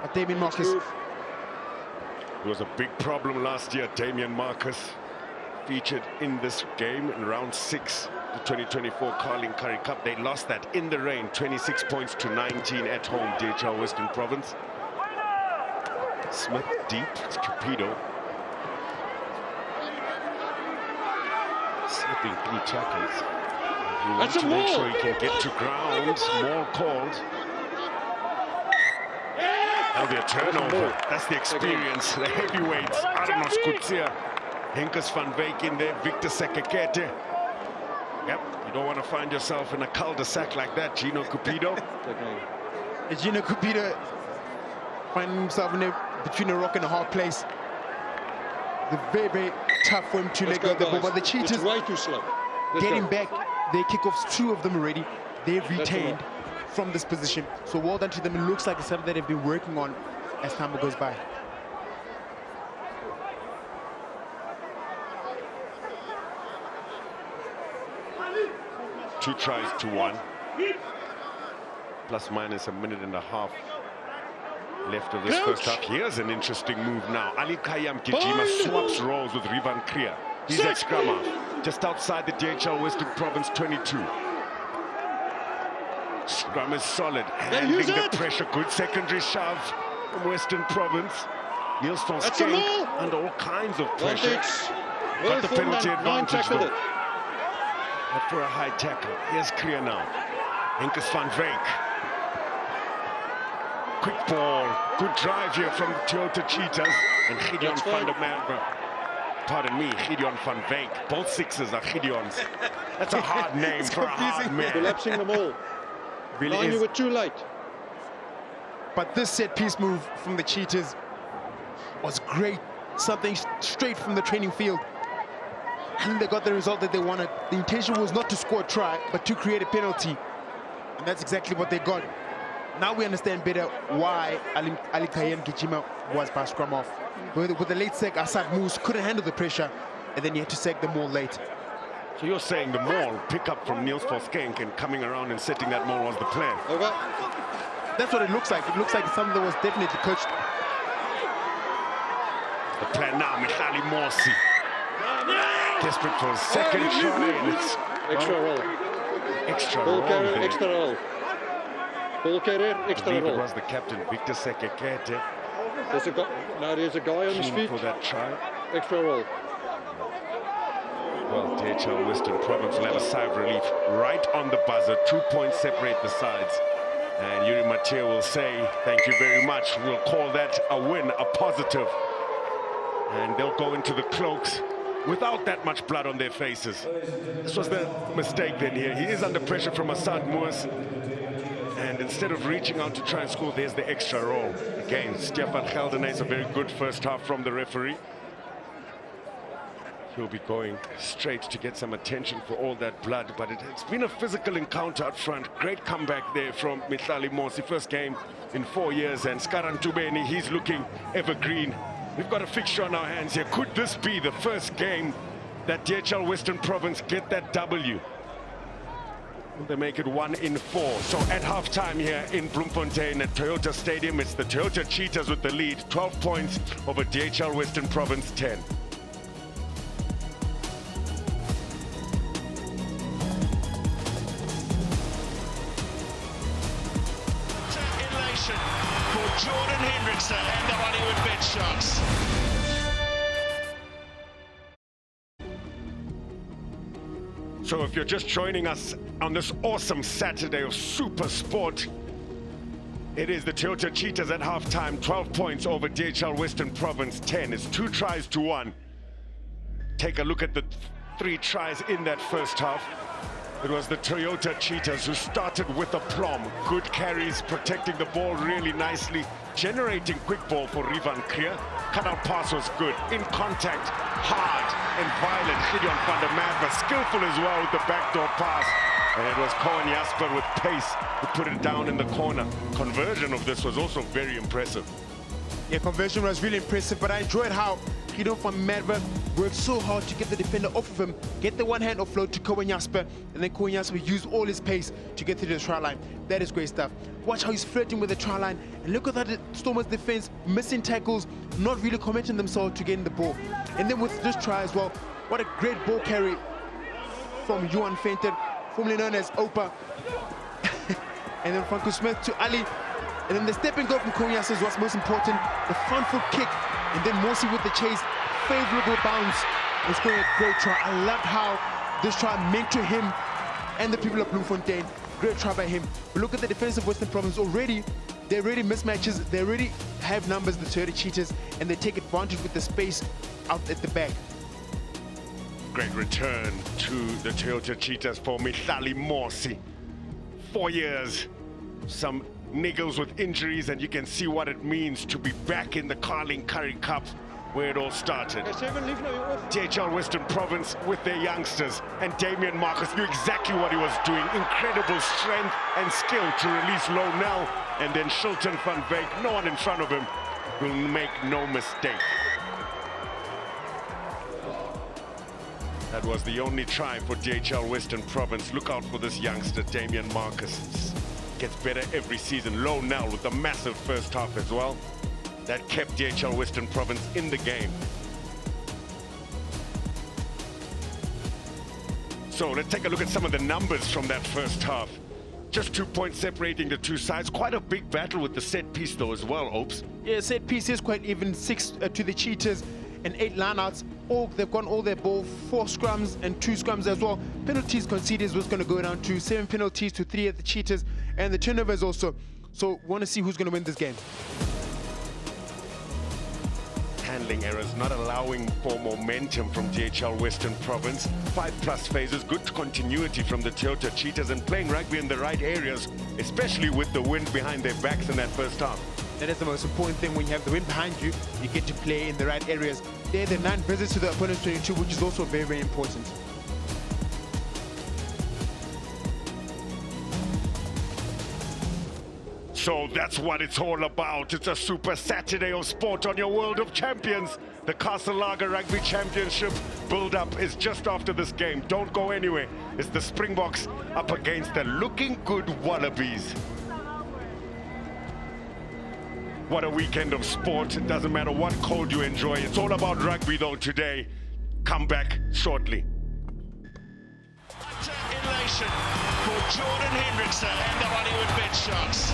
at Damien Marcus. It was a big problem last year. Damien Marcus featured in this game in round 6, the 2024 Currie Cup. They lost that in the rain, 26 points to 19 at home, DHL Western Province. Smith deep, it's Cupido. Slipping 3 tackles. He wants to make sure he can get to ground. More called. That'll be a turnover. That's the experience. The heavyweights. Arnos Kutsia. Henkes van Beek in there. Victor Sekekete. Yep. You don't want to find yourself in a cul-de-sac like that, Gino Cupido. Gino Cupido finding himself between a rock and a hard place. The very tough for him to let go of the ball. But the Cheetahs way too slow. getting back their kickoffs, 2 of them already. They've retained from this position. So well done to them. It looks like it's something that they've been working on as time goes by. Two tries to 1. Plus minus a minute and a half left of this first half. Here's an interesting move now. Ali Kayam Gijima swaps roles with Rivan Clear. He's at scrum half, just outside the DHL Western Province 22. Scrum is solid, handling the pressure. Good secondary shove from Western Province. Niels van Steen under all kinds of pressure. Got the penalty advantage though. Not for a high tackle. Here's Clear now. Henkes van Beek. Quick ball. Good drive here from the Toyota Cheetahs. And Gideon van der Merwe pardon me, Gideon van Veek. Both sixes are Gideons. That's a hard name for a hard man. Collapsing them all. Really Line, is. you were too late. But this set-piece move from the Cheetahs was great. Something straight from the training field. And they got the result that they wanted. The intention was not to score a try, but to create a penalty. And that's exactly what they got. Now we understand better why Ali Kayen Gichima was by scrum off. With the late sack, Assad Moose couldn't handle the pressure, and then he had to sack the maul late. So you're saying the maul pick up from Niels Forskenk and coming around and setting that maul was the plan? Over. That's what it looks like. It looks like something that was definitely coached. The plan now, Michali Morsi. Desperate for a second try, and it's Extra roll. extra Ball roll carrier, there. extra roll. Ball carrier, I extra believe it roll. was the captain, Victor Sekekete, There's a guy. Now there's a guy on his keen feet. for that try. Extra roll. Well, DHL Western Province will have a sigh of relief right on the buzzer. 2 points separate the sides. And Yuri Mateo will say, thank you very much. We'll call that a win, a positive. And they'll go into the cloaks without that much blood on their faces. This was the mistake then here. He is under pressure from Assad Moose. And instead of reaching out to try and score, there's the extra roll. Again, Stefan Geldenays, a very good first half from the referee. He'll be going straight to get some attention for all that blood, but it's been a physical encounter up front. Great comeback there from Mihlali Mosi, first game in 4 years, and Skaran Tubeni, he's looking evergreen. We've got a fixture on our hands here. Could this be the first game that DHL Western Province get that W? Will they make it 1 in 4? So at halftime here in Bloemfontein at Toyota Stadium, it's the Toyota Cheetahs with the lead, 12 points over DHL Western Province 10. Elation for Jordan Hendrickson and the Hollywood Bed Sharks. So if you're just joining us on this awesome Saturday of super sport, it is the Toyota Cheetahs at halftime, 12 points over DHL Western Province 10. It's 2 tries to 1. Take a look at the 3 tries in that first half. It was the Toyota Cheetahs who started with aplomb. Good carries, protecting the ball really nicely, generating quick ball for Rivan Krier. Cutout pass was good, in contact, hard and violent. Gideon van der Merwe, skillful as well with the backdoor pass. And it was Cohen Jasper with pace who put it down in the corner. Conversion of this was also very impressive. Yeah, conversion was really impressive, but I enjoyed how Gideon van der Merwe worked so hard to get the defender off of him, get the one-hand offload to Cohen Jasper, and then Cohen Jasper used all his pace to get to the try line. That is great stuff. Watch how he's flirting with the try line, and look at that Stormers defense, missing tackles, not really committing themselves to getting the ball. And then with this try as well, what a great ball carry from Johan Fenton, formerly known as Opa. And then Franco Smith to Ali. And then the stepping goal from Konyas is what's most important. The front foot kick, and then Morsi with the chase. Favorable bounce. It's going a great try. I loved how this try meant to him and the people of Bloemfontein. Great try by him. But look at the defense of Western Province already. They already mismatches. They already have numbers, the Toyota Cheetahs, and they take advantage with the space out at the back. Great return to the Toyota Cheetahs for Mihlali Morsi. 4 years, some niggles with injuries, and you can see what it means to be back in the Carling Currie Cup where it all started. DHL Western Province with their youngsters, and Damian Marcus knew exactly what he was doing. Incredible strength and skill to release Lonell, and then Shilton van Veek, no one in front of him, will make no mistake. That was the only try for DHL Western Province. Look out for this youngster, Damian Marcus. Gets better every season. Lonell with a massive first half as well. That kept DHL Western Province in the game. So let's take a look at some of the numbers from that first half. Just 2 points separating the two sides. Quite a big battle with the set piece though as well, Opes. Yeah, set piece is quite even. 6 to the Cheetahs and 8 lineouts. They've gone all their ball, 4 scrums and 2 scrums as well. Penalties conceded was going to go down to 7 penalties to 3 at the Cheetahs, and the turnovers also. So want to see who's going to win this game. handling errors, not allowing for momentum from DHL Western Province. 5+ phases, good continuity from the Toyota Cheetahs, and playing rugby in the right areas, especially with the wind behind their backs in that first half. That is the most important thing. When you have the wind behind you, you get to play in the right areas. They're the 9 visits to the opponent's 22, which is also very, very important. So that's what it's all about. It's a super Saturday of sport on your World of Champions. The Castle Lager Rugby Championship build-up is just after this game. Don't go anywhere. It's the Springboks up against the looking good Wallabies. What a weekend of sport. It doesn't matter what code you enjoy. It's all about rugby though today. Come back shortly. Elation for Jordan Hendrickson and the Hollywood Bench Sharks.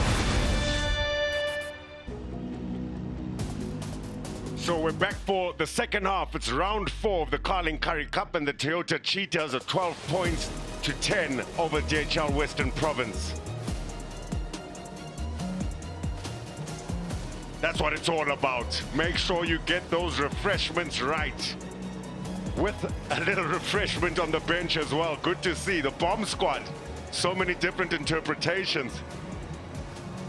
So we're back for the second half. It's round 4 of the Currie Cup, and the Toyota Cheetahs are 12 points to 10 over DHL Western Province. That's what it's all about. Make sure you get those refreshments right. With a little refreshment on the bench as well. Good to see the bomb squad. So many different interpretations.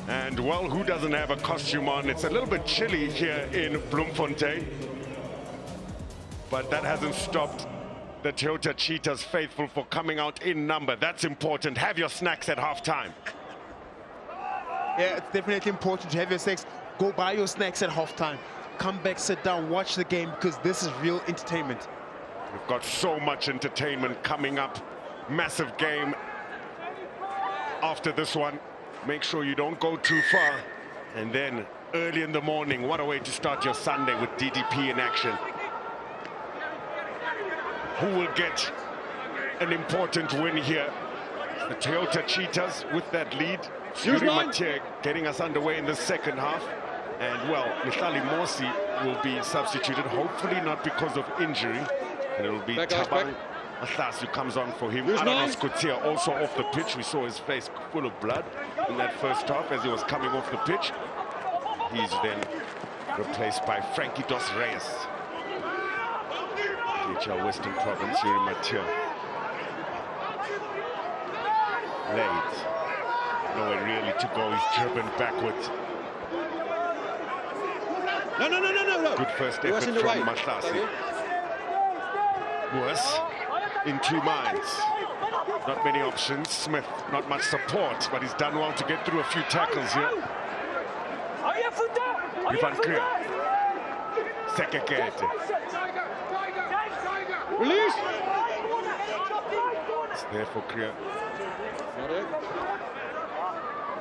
And well, who doesn't have a costume on? It's a little bit chilly here in Bloemfontein. But that hasn't stopped the Toyota Cheetahs faithful for coming out in number. That's important. Have your snacks at halftime. Yeah, it's definitely important to have your snacks. Go buy your snacks at halftime. Come back, sit down, watch the game, because this is real entertainment. We've got so much entertainment coming up. Massive game after this one. Make sure you don't go too far. And then early in the morning, what a way to start your Sunday with DDP in action. Who will get an important win here? The Toyota Cheetahs with that lead. Currie getting us underway in the second half. And well, Mihlali Morsi will be substituted, hopefully not because of injury. And it will be Tabang Athas who comes on for him. Adanos Kutia also off the pitch. We saw his face full of blood in that first half as he was coming off the pitch. He's then replaced by Frankie Dos Reyes. DHL Western Province, Yuri Matia. Late. Nowhere really to go. He's driven backwards. No. Good first effort from Mahlasi. Worse, in 2 minds. Not many options. Smith, not much support, but he's done well to get through a few tackles here. Ivan Currie. Sekekete. Release! It's there for Currie.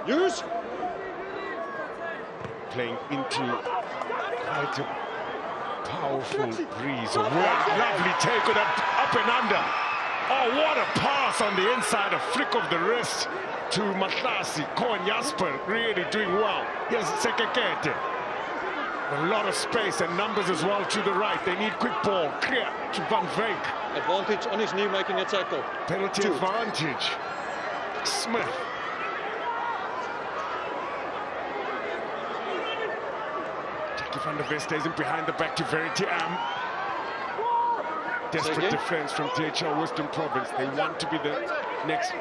Use! Playing into quite a powerful breeze. Lovely take with up and under. Oh, what a pass on the inside, a flick of the wrist to Mahlasi. Koen Jasper really doing well. Here's Sekekete. A lot of space and numbers as well to the right. They need quick ball. Clear to Van Veek. Advantage on his knee, making a tackle. Penalty advantage. Smith. Van der Vest stays in behind the back to Verity Am. Desperate defense from DHL Western Province. They want to be the next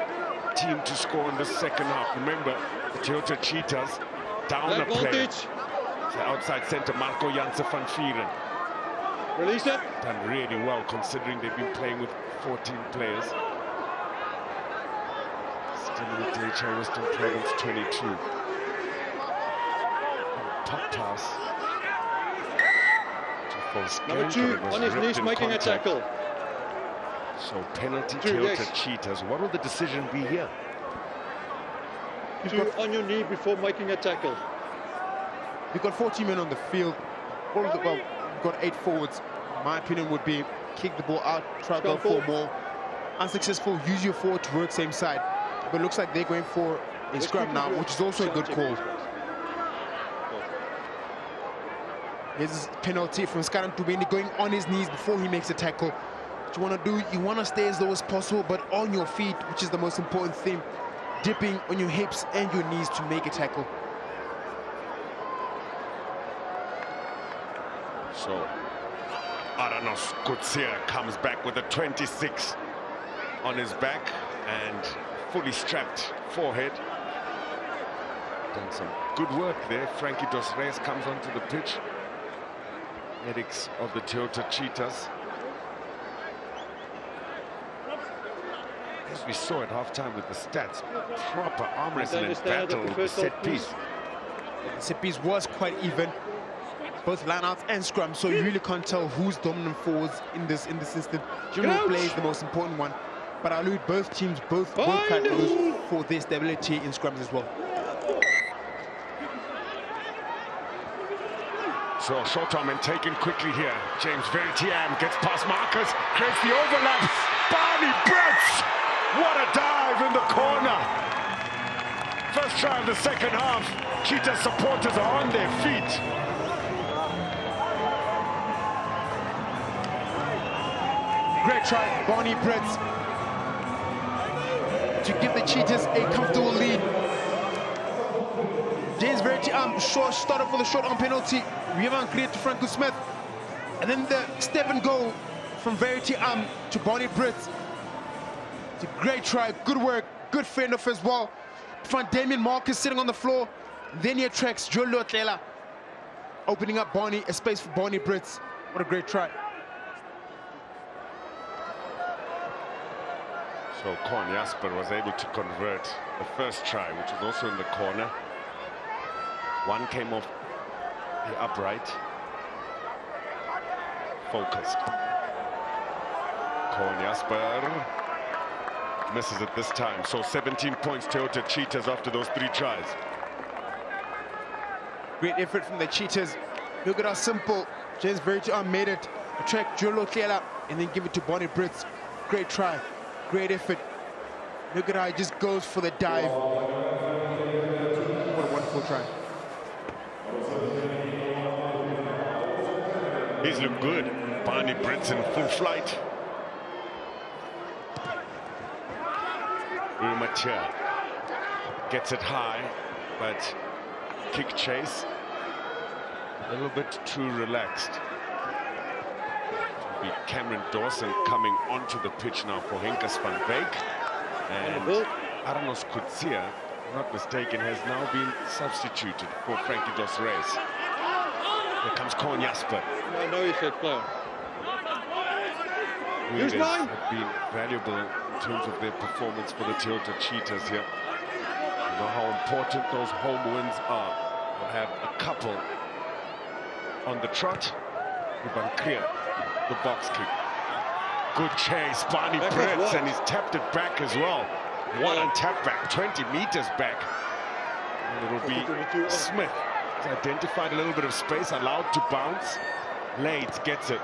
team to score in the second half. Remember, the Toyota Cheetahs down a player. The outside centre, Marco Janse van Vieren. Release it. Done really well considering they've been playing with 14 players. Still with DHL Western Province 22. Pop pass. Number 2 on his knees, making a tackle. So penalty Toyota Cheetahs. What will the decision be here? 2 on your knee before making a tackle. We've got 14 men on the field. Well, we've got 8 forwards. My opinion would be kick the ball out, try to go for more. Unsuccessful, use your forward to work same side. But it looks like they're going for a scrum now, which is also a good call. Here's a penalty from Skaran Tubeni going on his knees before he makes a tackle. What you want to do, you want to stay as low as possible, but on your feet, which is the most important thing. Dipping on your hips and your knees to make a tackle. So Aranos Kutsia comes back with a 26 on his back and fully strapped forehead. Done some good work there. Frankie Dos Reis comes onto the pitch. Medics of the Toyota Cheetahs. As we saw at halftime with the stats, proper arm wrestling battle with the set piece. The set piece was quite even, both lineouts and scrum, so you really can't tell who's dominant forwards in this instant. General play is the most important one, but I allude both teams, both quite close for their stability in scrums as well. So short arm and taken quickly here. James Veritiam gets past Marcus, creates the overlap. Barney Brits! What a dive in the corner! First try of the second half. Cheetah supporters are on their feet. Great try, Barney Brits, to give the Cheetahs a comfortable lead. James Veritiam short started for the short arm penalty. Rievan cleared to Franco Smith, and then the step and go from Veritiam to Barney Brits. It's a great try, good work, good fend off as well. Front Damien Marcus sitting on the floor. Then he attracts Jolo Tlela, opening up a space for Barney Brits. What a great try. So Korn Jasper was able to convert the first try, which was also in the corner. One came off the upright. Focused. Korn Jasper misses it this time. So 17 points Toyota Cheetahs after those 3 tries. Great effort from the Cheetahs. Look at how simple James Veritiam made it. Attract Jolo Tlela and then give it to Barney Brits. Great try. Great effort. Look at how he just goes for the dive. What a wonderful try. He's looked good. Barney Brits in full flight. Umatia gets it high, but kick chase a little bit too relaxed. It'll be Cameron Dawson coming onto the pitch now for Henkus van Beek. And Aranos Kutsia, not mistaken, has now been substituted for Frankie Dos Reis. Here comes Korn Jasper. No effect player. Wingers have been valuable in terms of their performance for the Toyota Cheetahs here. You know how important those home wins are. We'll have a couple on the trot. Rievan clear the box kick. Good chase, Barney Brits, and he's tapped it back as well. One on tap back, 20 meters back. And it'll be Smith. He's identified a little bit of space, allowed to bounce. Lades gets it.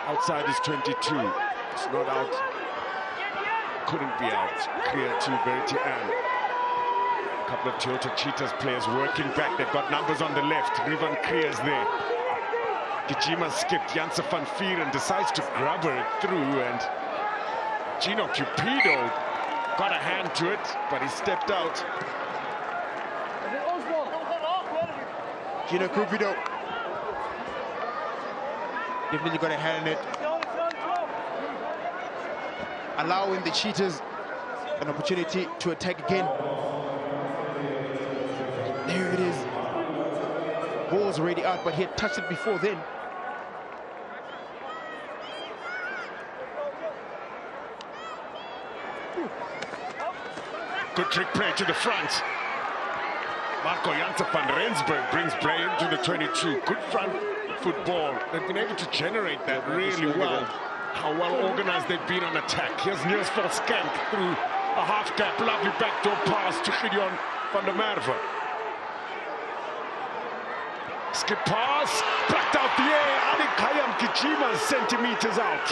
Outside is 22. It's not out. Couldn't be out. Clear to Veritiam. A couple of Toyota Cheetahs players working back. They've got numbers on the left. Rievan clears there. Kijima skipped. Janse van Vieren decides to grab her through, and Gino Cupido got a hand to it, but he stepped out. Gino Cupido definitely got a hand in it, allowing the Cheetahs an opportunity to attack again. There it is. Ball's already out, but he had touched it before then. Good trick play to the front. Marco Janse van Rensburg brings play into the 22. Good front football. They've been able to generate that really well. How well organized they've been on attack. Here's Niels Volskamp through a half gap. Lovely backdoor pass to Gideon van der Merwe. Skip pass, plucked out the air. Adikayam Kijima centimeters out.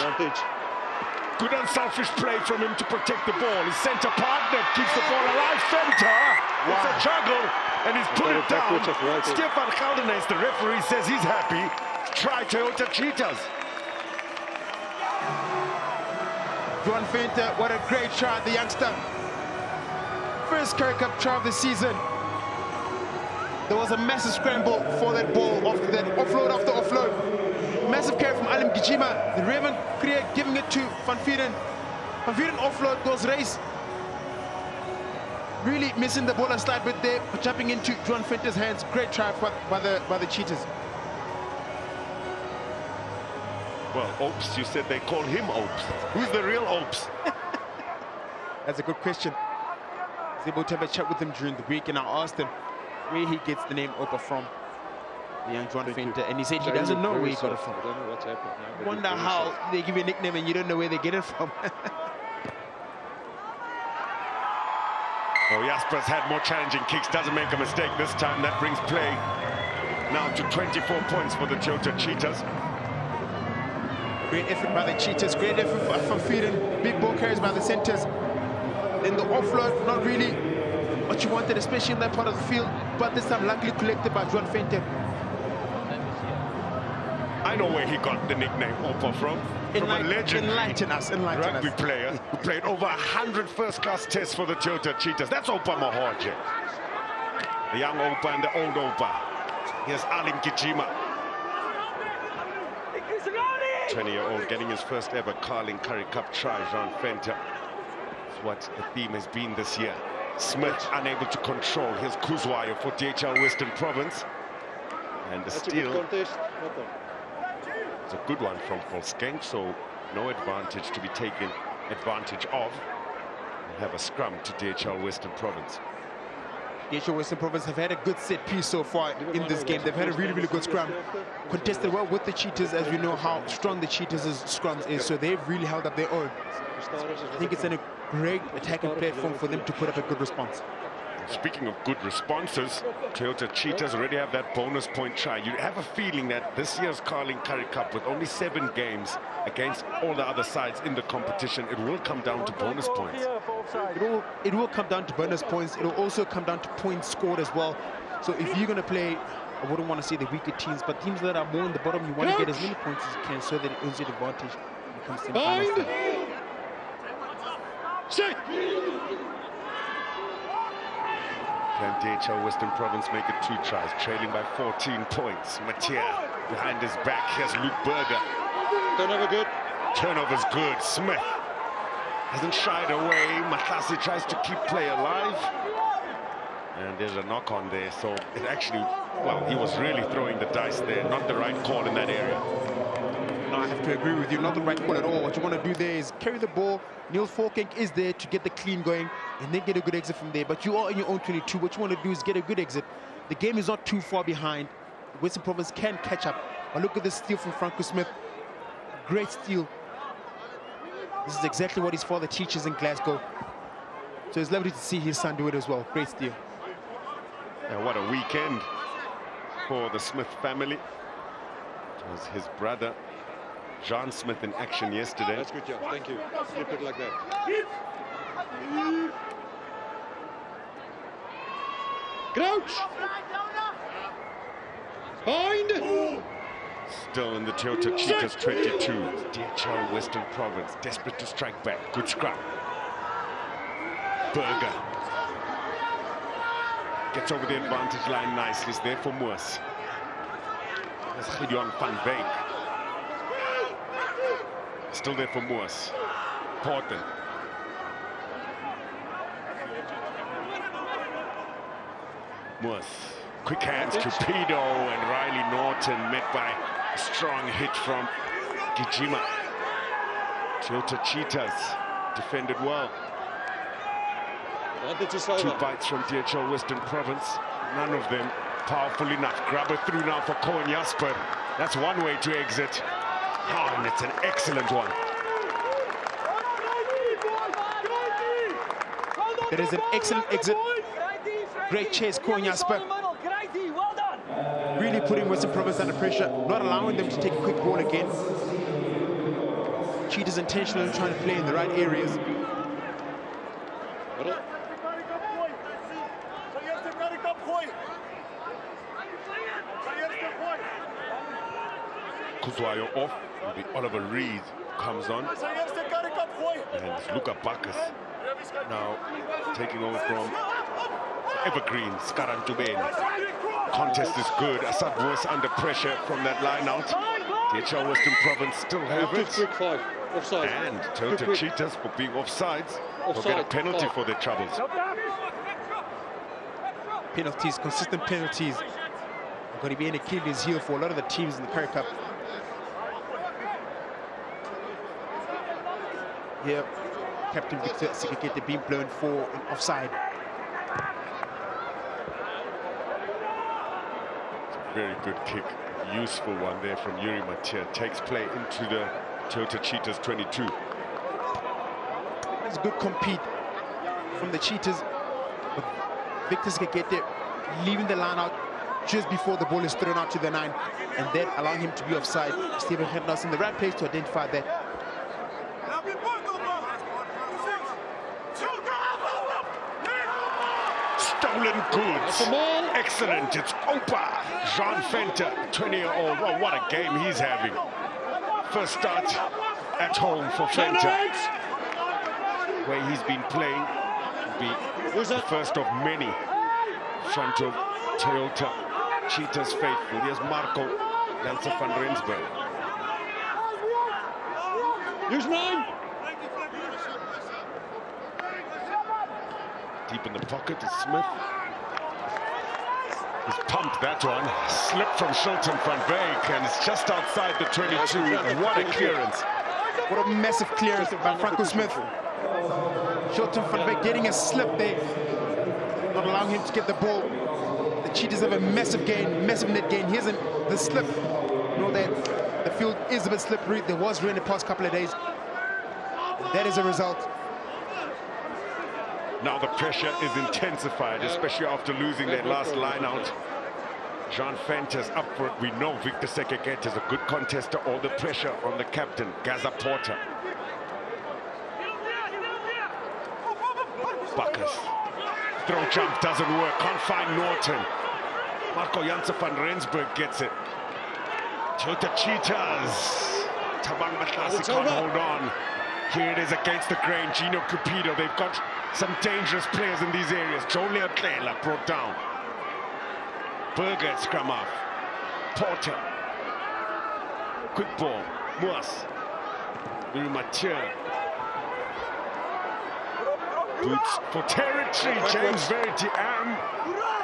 Good unselfish play from him to protect the ball. His center partner keeps the ball alive. Fenter, it's a juggle, and he's put it down. Stefan Geldenes, the referee, says he's happy. Try Toyota Cheetahs. Juan Fenter, what a great try, the youngster. First Currie Cup try of the season. There was a massive scramble for that ball after that offload after offload. massive carry from Alim Gijima. The Raven Currie giving it to Van Vuuren. Van Vuuren offload goes race. Really missing the ball and slide bit there, jumping into Juan Vente's hands. Great try by the Cheetahs. Well, Opes, you said they call him Opes. Who's the real Opes? That's a good question. I was able to have a chat with him during the week, and I asked him where he gets the name Opa from, the young Juan Vente, and he said he doesn't know where he got it from. I don't know what's happened now. Wonder how they give you a nickname and you don't know where they get it from. Oh, Jasper's had more challenging kicks, doesn't make a mistake this time. That brings play now to 24 points for the Toyota Cheetahs. Great effort by the Cheetahs, great effort from Vuuren. Big ball carries by the centers. Then the offload, not really what you wanted, especially in that part of the field, but this time luckily collected by Juan Vente. I know where he got the nickname Opa from a legendary rugby player who played over 100 first-class tests for the Toyota Cheetahs. That's Opa Mahoje. The young Opa and the old Opa. Here's Alim Gijima. 20-year-old getting his first ever Carling Currie Cup try, Jean Venter. That's what the theme has been this year. Smith unable to control. Here's Kuzwayo for DHL Western Province. And the steal. It's a good one from Volskenk, so no advantage to be taken advantage of. We'll have a scrum to DHL Western Province. DHL Western Province have had a good set piece so far in this game. They've had a really, really good scrum. Contested well with the Cheetahs, as we know how strong the Cheetahs' scrums is, so they've really held up their own. I think it's a great attacking platform for them to put up a good response. Speaking of good responses, Toyota Cheetahs already have that bonus point try. You have a feeling that this year's Carling Currie Cup, with only 7 games against all the other sides in the competition, it will come down to bonus points. It will come down to bonus points. It will also come down to points scored as well. So if you're going to play, I wouldn't want to say the weaker teams, but teams that are more in the bottom, you want to get as many points as you can so that it earns you advantage when it comes to the Can DHL Western Province make it 2 tries, trailing by 14 points. Mattia behind his back. Here's Luke Berger. Turnover good. Turnover's good. Smith hasn't shied away. Matlasi tries to keep play alive. And there's a knock on there. So it actually, well, he was really throwing the dice there. Not the right call in that area. No, I have to agree with you. Not the right call at all. What you want to do there is carry the ball. Niels Volkenk is there to get the clean going and then get a good exit from there. But you are in your own 22. What you want to do is get a good exit. The game is not too far behind. Western Province can catch up. But look at this steal from Franco Smith. Great steal. This is exactly what his father teaches in Glasgow. So it's lovely to see his son do it as well. Great steal. And what a weekend for the Smith family. It was his brother John Smith in action yesterday. That's good job, thank you. Keep it like that. Crouch! Bind! Still in the Toyota Cheetahs 22. DHL Western Province desperate to strike back. Good scrum. Berger gets over the advantage line nicely. He's there for Moors. There's Gideon van Beek. Still there for Moors. Porten. Moors. Quick hands, Cupido and Riley Norton met by a strong hit from Gijima. Toyota Cheetahs defended well. 2 bites from DHL Western Province. None of them powerful enough. Grabber through now for Koen Jasper. That's one way to exit. Oh, and it's an excellent one. There is an excellent exit. Great chase, Koen Jasper. Really putting Western Province under pressure, not allowing them to take a quick ball again. Cheetahs intentionally trying to play in the right areas. Kuzwayo off, the Oliver Reed comes on. And Luca Bacchus now taking over from Evergreen, Skarantubeni. Contest is good. Assad was under pressure from that line out. DHL Western Province still have Too it. quick, 5. Offside. And Too Toyota quick. Cheetahs, for being offsides, will get a Offside. penalty Five. for their troubles. Penalties, consistent penalties, are going to be an Achilles heel for a lot of the teams in the Currie Cup. Here, Captain Victor Sikakete being blown for an offside. Very good kick, useful one there from Yuri Matia. Takes play into the Toyota Cheetahs 22. It's good compete from the Cheetahs. But Victor Sikakete leaving the line out just before the ball is thrown out to the 9, and then allowing him to be offside. Stephen Henders in the right place to identify that. Stolen goods. Excellent. It's Opa. Jean Fenter, 20-year-old. Well, what a game he's having. First start at home for Fenter. Where he's been playing. Be the first of many. Front of Toyota Cheetahs faithful. Here's Marco Janse van Rensburg. Use 9. Deep in the pocket is Smith. He's pumped that one. Slipped from Shilton van Beek, and it's just outside the 22. What a clearance. What a massive clearance by Franco Smith. Shilton van Beek getting a slip there, not allowing him to get the ball. The Cheetahs have a massive gain, massive net gain. Here's the slip. You know that the field is a bit slippery. There was rain the past couple of days. That is a result. Now the pressure is intensified, especially after losing that last line out. Jean Fenter's up for it. We know Victor Sekeket is a good contester. All the pressure on the captain, Gaza Porter. Buckers. Throw jump doesn't work. Can't find Norton. Marco Janse van Rensburg gets it. Toyota Cheetahs. Tabang Matlasi can't hold on. Here it is against the grain. Gino Cupido. They've got some dangerous players in these areas. Joe Leotlela brought down. Berger at scrum half. Porter. Quick ball. Moas. Mathieu. Boots for territory. James Verity.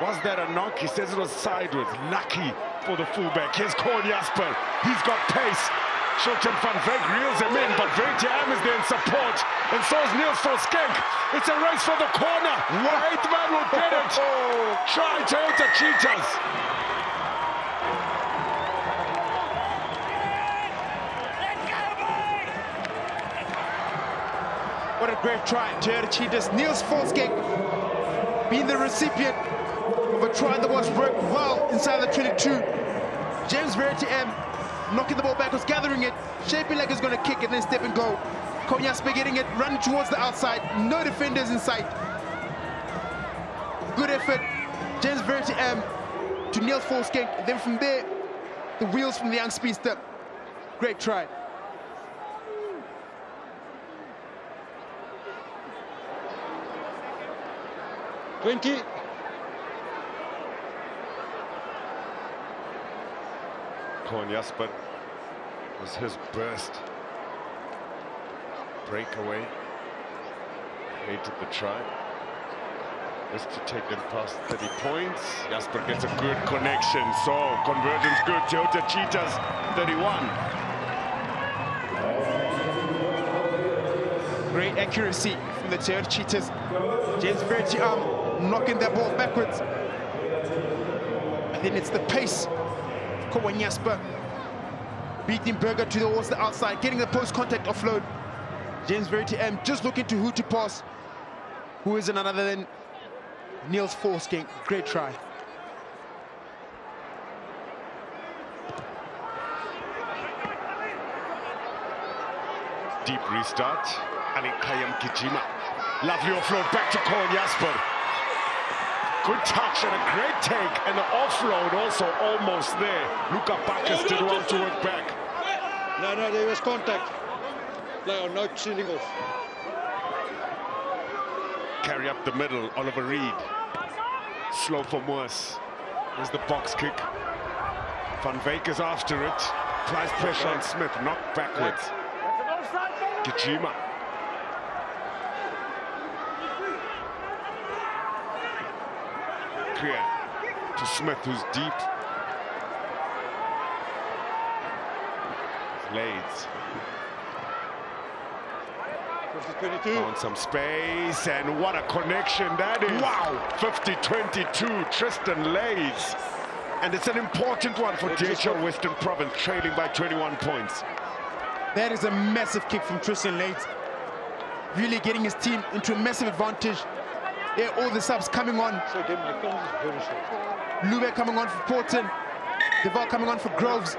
Was that a knock? He says it was sideways. Lucky for the fullback. Here's Corn Jasper. He's got pace. Shilton van Beek reels him in, but Verity is there in support. And so is Niels Forskenk. It's a race for the corner. Eighth man will get it. Try Toyota Cheetahs. What a great try, Toyota Cheetahs. Niels Forskenk being the recipient of a try that was worked well inside the 22. James Verity knocking the ball back, was gathering it, shaping like he's going to kick it, then step and go. Konyaspe getting it, running towards the outside, no defenders in sight. Good effort, James Verity to Niels Forskenk. Then from there, the wheels from the young speedster. Great try. Corn Jasper was his burst. Breakaway. Hated the try. Just to take them past 30 points. Jasper gets a good connection. So conversion's good. Toyota Cheetahs 31. Great accuracy from the Toyota Cheetahs. James Verity knocking that ball backwards. And then it's the pace. Kowanyaspa beating Berger towards the outside, getting the post-contact offload. James Verity just looking to who to pass. Who is none other than Niels Forskenk. Great try. Deep restart. Ali Kayam Kijima. Lovely offload back to Corn Jasper. Good touch and a great take, and the offload also almost there. Luca Bacchus did well to work back. No, there was contact. Play on, no sealing off. Carry up the middle, Oliver Reed. Slow for Moos. There's the box kick. Van Beek is after it. Applies pressure on Smith, knocked backwards. Kijima. Clear to Smith, who's deep. Blades. 50-22. Found some space, and what a connection that is. Wow! 50-22, Tristan Lades. And it's an important one for DHL Western Province, trailing by 21 points. That is a massive kick from Tristan Lades. Really getting his team into a massive advantage. Yeah, all the subs coming on. So again, my phone is very short. Lube coming on for Porton. Deval coming on for Groves.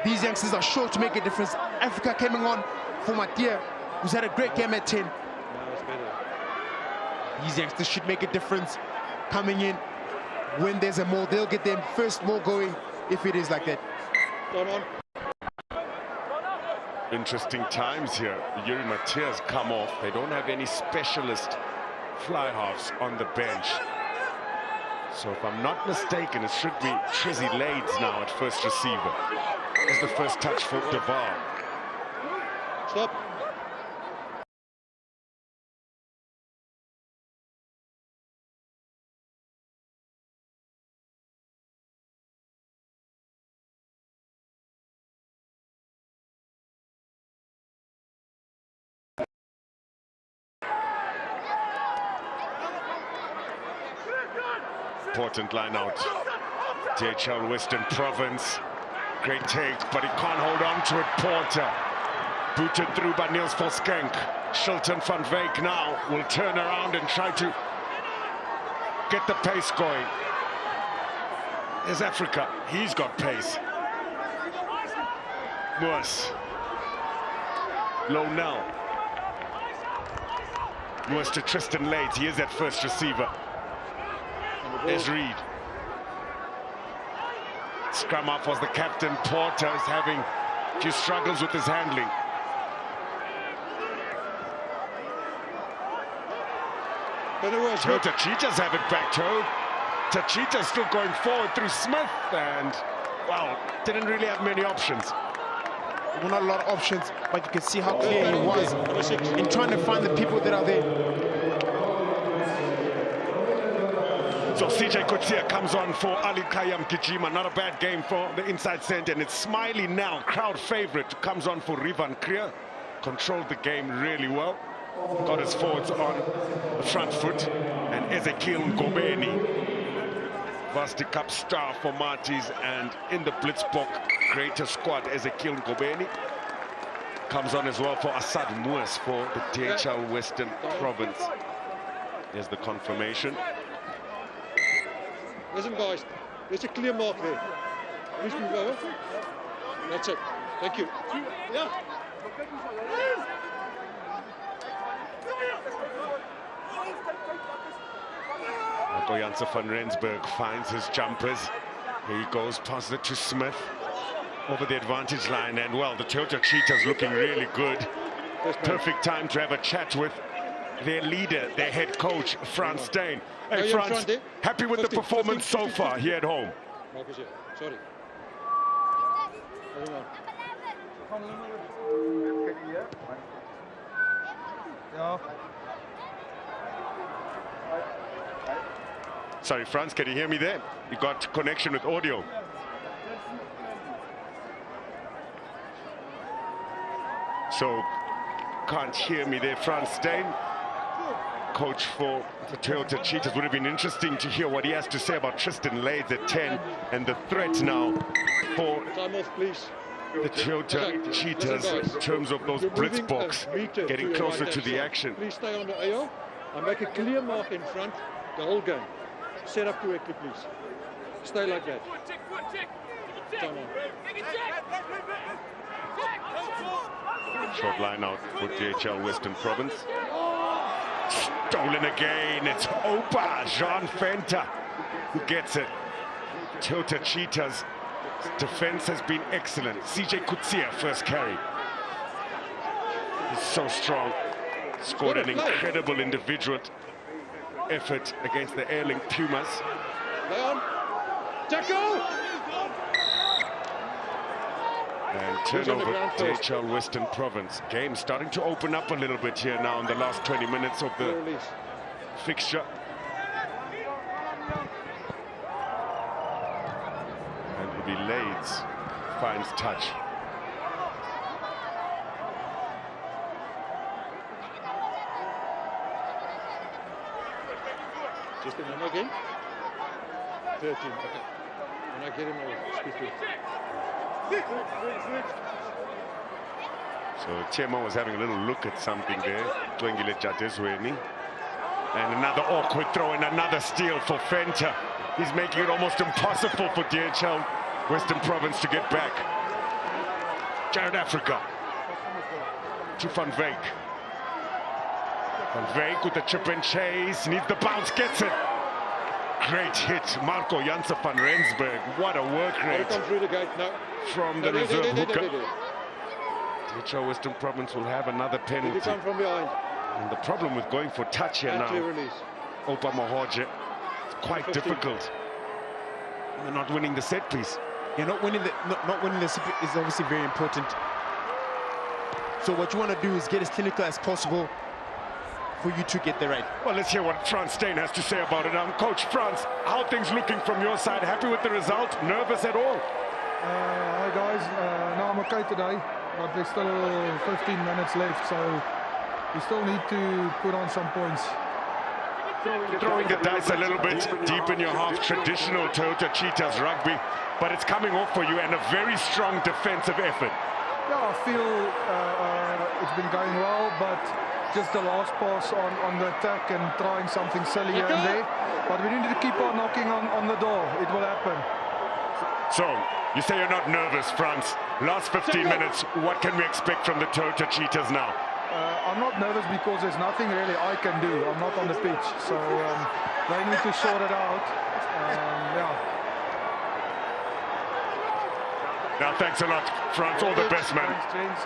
These youngsters are sure to make a difference. Africa coming on for Matia, who's had a great game at 10. Now it's better. These youngsters should make a difference coming in. When there's a maul, they'll get their first maul going if it is like that. Come on. Interesting times here. Yuri Matias come off. They don't have any specialist fly halves on the bench. So if I'm not mistaken, it should be Trizzy Lades now at first receiver. It's the first touch for Deval. Stop. Important line out. DHL Western Province. Great take, but he can't hold on to it. Porter. Booted through by Niels Volskenk. Shilton van Wyk now will turn around and try to get the pace going. There's Africa. He's got pace. Moors. Lonell. Moors to Tristan Lades. He is at first receiver. There's Reed. Scrum up was the captain. Porter is having a few struggles with his handling. Cheetahs have it back, Toad. Cheetahs still going forward through Smith, and, well, didn't really have many options. Well, not a lot of options, but you can see how clear he was in trying to find the people that are there. So CJ Kutsia comes on for Ali Kayam Kijima. Not a bad game for the inside centre, and it's Smiley now, crowd favourite, comes on for Rivan Kriya. Controlled the game really well. Got his forwards on the front foot. And Ezekiel Ngobeni, Varsity Cup star for Marties, and in the Blitzbock greater squad, Ezekiel Ngobeni comes on as well for Assad Moors for the DHL Western Province. There's the confirmation. Listen, guys, there's a clear mark there. Please move over. That's it. Thank you. Yeah. Marco Janssen van Rensburg finds his jumpers. Here he goes, passes it to Smith over the advantage line, and well, the Toyota Cheetahs looking really good. Perfect time to have a chat with their leader, their head coach, Frans Steyn. Hey, Frans, happy with the performance so far here at home? Sorry. Sorry, Frans, can you hear me there? You got connection with audio. So, can't hear me there. Frans Steyn, coach for the Toyota Cheetahs. Would have been interesting to hear what he has to say about Tristan Lades at 10 and the threat now for Time off, please. the Toyota Cheetahs in terms of those blitz box, getting closer to the action. Please stay on the AO. I make a clear mark in front the whole game. Set up correctly, please. Stay like that. Time on. Short line out for DHL Western Province. Stolen again. It's Opa Jean Fenta who gets it. Toyota Cheetahs defense has been excellent. CJ Kutsia first carry. He's so strong. Scored an incredible individual effort against the Airlink Pumas. Leon, tackle! And Who's on the turnover, ground first? DHL Western Province. Game starting to open up a little bit here now in the last 20 minutes of the Release. fixture. And it will be Lades finds touch. Just a number again. 13. Okay. When I get him, I'll speak to him. So Chema was having a little look at something there. And another awkward throw and another steal for Fenter. He's making it almost impossible for DHL Western Province to get back. Jared Africa to Van Wyk. Van Wyk with the chip and chase, needs the bounce, gets it. Great hit, Marco Janse van Rensburg. What a work rate Come through the gate. No. from the reserve hooker. DHL Western Province will have another Did he penalty. come from behind? And the problem with going for touch here And clear now, release. Opa Mahorje, it's quite 15. difficult. They're not winning the set piece. Yeah, not winning the is obviously very important. So what you want to do is get as clinical as possible for you to get there right. Well, let's hear what Frans Steyn has to say about it. Coach Frans, how are things looking from your side? Happy with the result? Nervous at all? Hi guys, no, I'm okay today, but there's still 15 minutes left, so we still need to put on some points. Throwing the dice a little bit deep in your half, traditional Toyota Cheetahs rugby, but it's coming off for you and a very strong defensive effort. Yeah, I feel it's been going well, but just the last pass on the attack and trying something silly here and there. But we need to keep on knocking on the door. It will happen. So, you say you're not nervous, Frans. Last 15 minutes, what can we expect from the Toyota Cheetahs now? I'm not nervous because there's nothing really I can do. I'm not on the pitch, so they need to sort it out. Yeah. Now, thanks a lot, Frans. All the best, man. Thanks, James.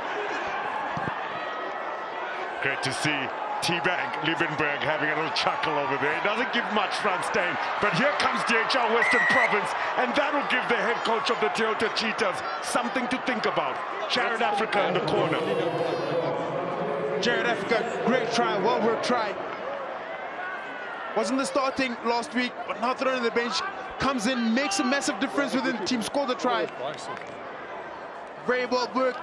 Great to see T-Bag Liebenberg having a little chuckle over there. It doesn't give much, Frans Steyn, but here comes DHL Western Province, and that will give the head coach of the Toyota Cheetahs something to think about. Jared Africa in the corner. Jared Africa, great try, well worked try. Wasn't the starting last week, but now thrown on the bench, comes in, makes a massive difference within the team, scored the try. Very well worked.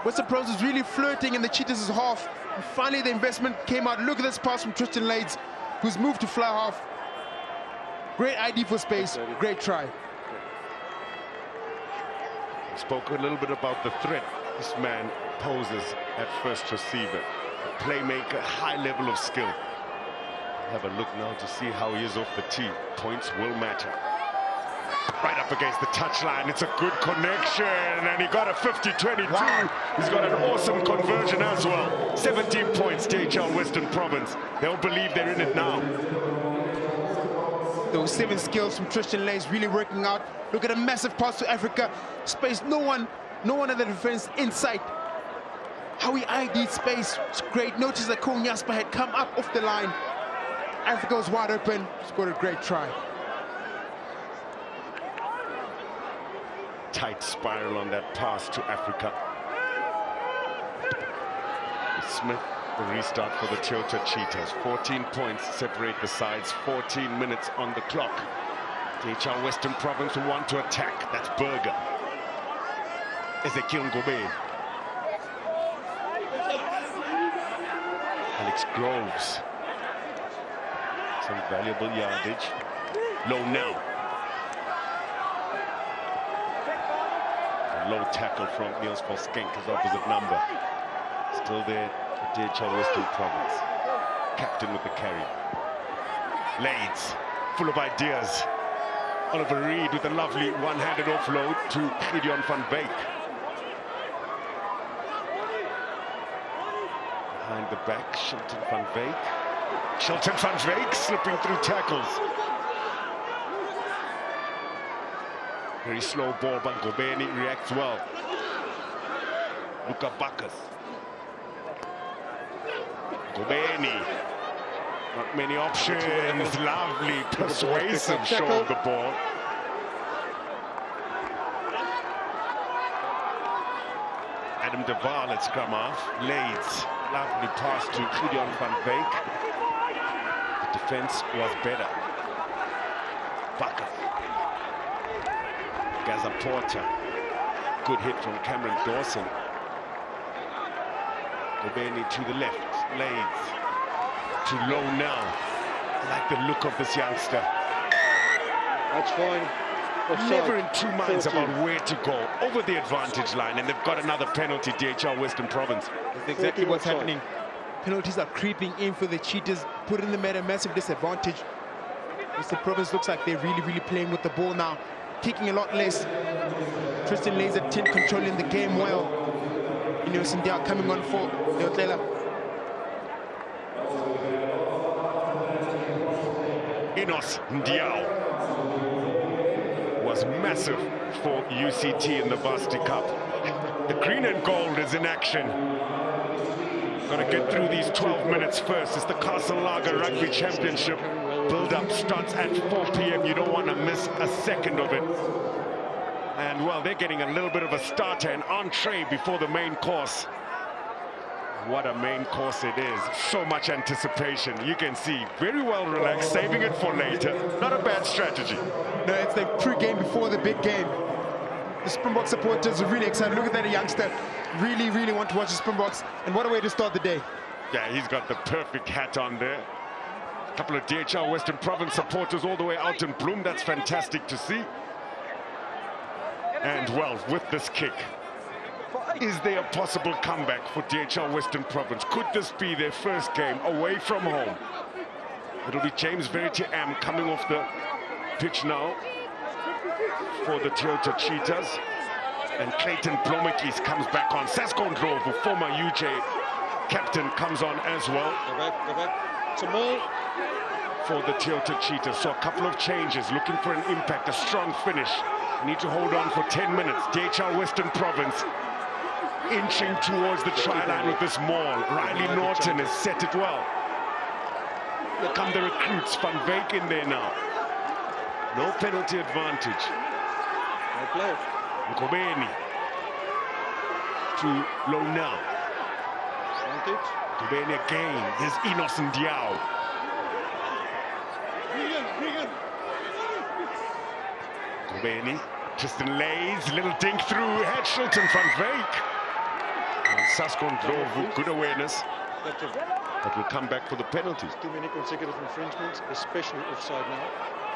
Western Province is really flirting in the Cheetahs' half. And finally the investment came out. Look at this pass from Tristan Lades, who's moved to fly half. Great ID for space, great try. We spoke a little bit about the threat this man poses at first receiver. A playmaker, high level of skill. Have a look now to see how he is off the tee. Points will matter. Right up against the touchline, it's a good connection, and he got a 50-22. Wow. He's got an awesome conversion as well. 17 points, DHL Western Province. They'll believe they're in it now. Those 7 skills from Tristan Lades really working out. Look at a massive pass to Africa. Space, no one at the defense in sight. How he ID'd space, it's great. Notice that Koen Jasper had come up off the line. Africa was wide open, scored a great try. Tight spiral on that pass to Africa. Smith, the restart for the Toyota Cheetahs. 14 points separate the sides, 14 minutes on the clock. DHL Western Province will want to attack. That's Berger. Ezekiel Ngobe. Alex Groves. Some valuable yardage. Low now. Low tackle from Niels van Skenk, his opposite number. Still there, DHL Western Province. Captain with the carry. Lades, full of ideas. Oliver Reed with a lovely one-handed offload to Gideon van Wyk. Behind the back, Shilton van Wyk. Shilton van Wyk slipping through tackles. Very slow ball, but Ngobeni reacts well. Luka Bacchus. Ngobeni. Not many options. Lovely, persuasive show of the ball. Adam de Waal at scrum half. Leeds, lovely pass to Gideon van Beek. The defense was better. Bakker. Gaza Porter. Good hit from Cameron Dawson. Obeni to the left. Leeds to low now. I like the look of this youngster. That's fine. Offside. Never in two minds 14. about where to go. Over the advantage line, and they've got another penalty, DHL Western Province. That's exactly what's offside. happening. Penalties are creeping in for the Cheetahs, putting them at a massive disadvantage. Western Province looks like they're really playing with the ball now, kicking a lot less. Tristan Laser 10 controlling the game well. Ineos Ndia coming on for Leotlela. Enos Ndiaye was massive for UCT in the Varsity Cup. The green and gold is in action. Got to get through these 12 minutes first. It's the Castle Lager Rugby Championship. Build-up starts at 4 p.m. You don't want to miss a second of it. And, well, they're getting a little bit of a starter, an entree before the main course. What a main course it is. So much anticipation. You can see, very well relaxed, saving it for later. Not a bad strategy. No, it's the pre-game before the big game. The Springbok supporters are really excited. Look at that youngster. Really want to watch the Springboks. And what a way to start the day. Yeah, he's got the perfect hat on there. A couple of DHL Western Province supporters all the way out in Bloom. That's fantastic to see. And, well, with this kick, is there a possible comeback for DHL Western Province? Could this be their first game away from home? It'll be James Verity Am coming off the pitch now for the Toyota Cheetahs. And Clayton Blomekis comes back on. Sasko Ndlovu, former UJ captain, comes on as well. Go back. It's a maul. For the Toyota Cheetahs. So a couple of changes, looking for an impact, a strong finish. Need to hold on for 10 minutes. DHL Western Province inching towards the try line with this maul. Riley Norton has set it well. Here come the recruits. Van Beek in there now. No penalty advantage. No play. Nkobeni to Lona. Advantage. Nkobeni again. There's Enos Ndiaye. Nkobeni. Tristan Lays, little dink through. Head Shilton van Beek. And Sasko Ndlovu, good awareness. That's it. But will come back for the penalties. Too many consecutive infringements, especially offside now.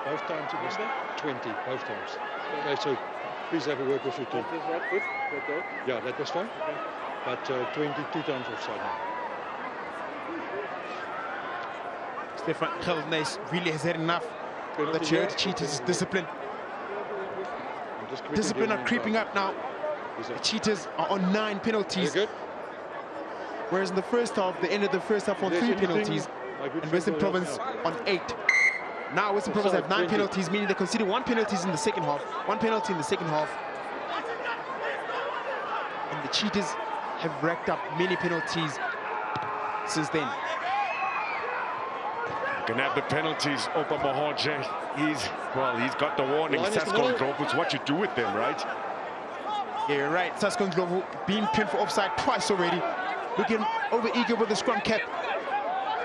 Both times it was 20, both times. Okay, so please have a word with your team. Is that good? Okay. Yeah, that was fine. Okay. But 22 times offside now. Stefan Geldernees really has had enough. The Toyota Cheetahs' discipline. Discipline are creeping up now. The Cheetahs are on 9 penalties. Good. Whereas in the first half, they ended the first half on 3 penalties. And Western Province on 8. Now Western Province have 9 penalties, meaning they conceded 1 penalty in the second half. 1 penalty in the second half. And the Cheetahs have racked up many penalties since then. Can have the penalties. Opa Mahorje, he's got the warning. Sasko Ndlovu, it's what you do with them, right? Yeah, you're right. Sasko Ndlovu being pinned for offside twice already. Looking over eager with the scrum cap.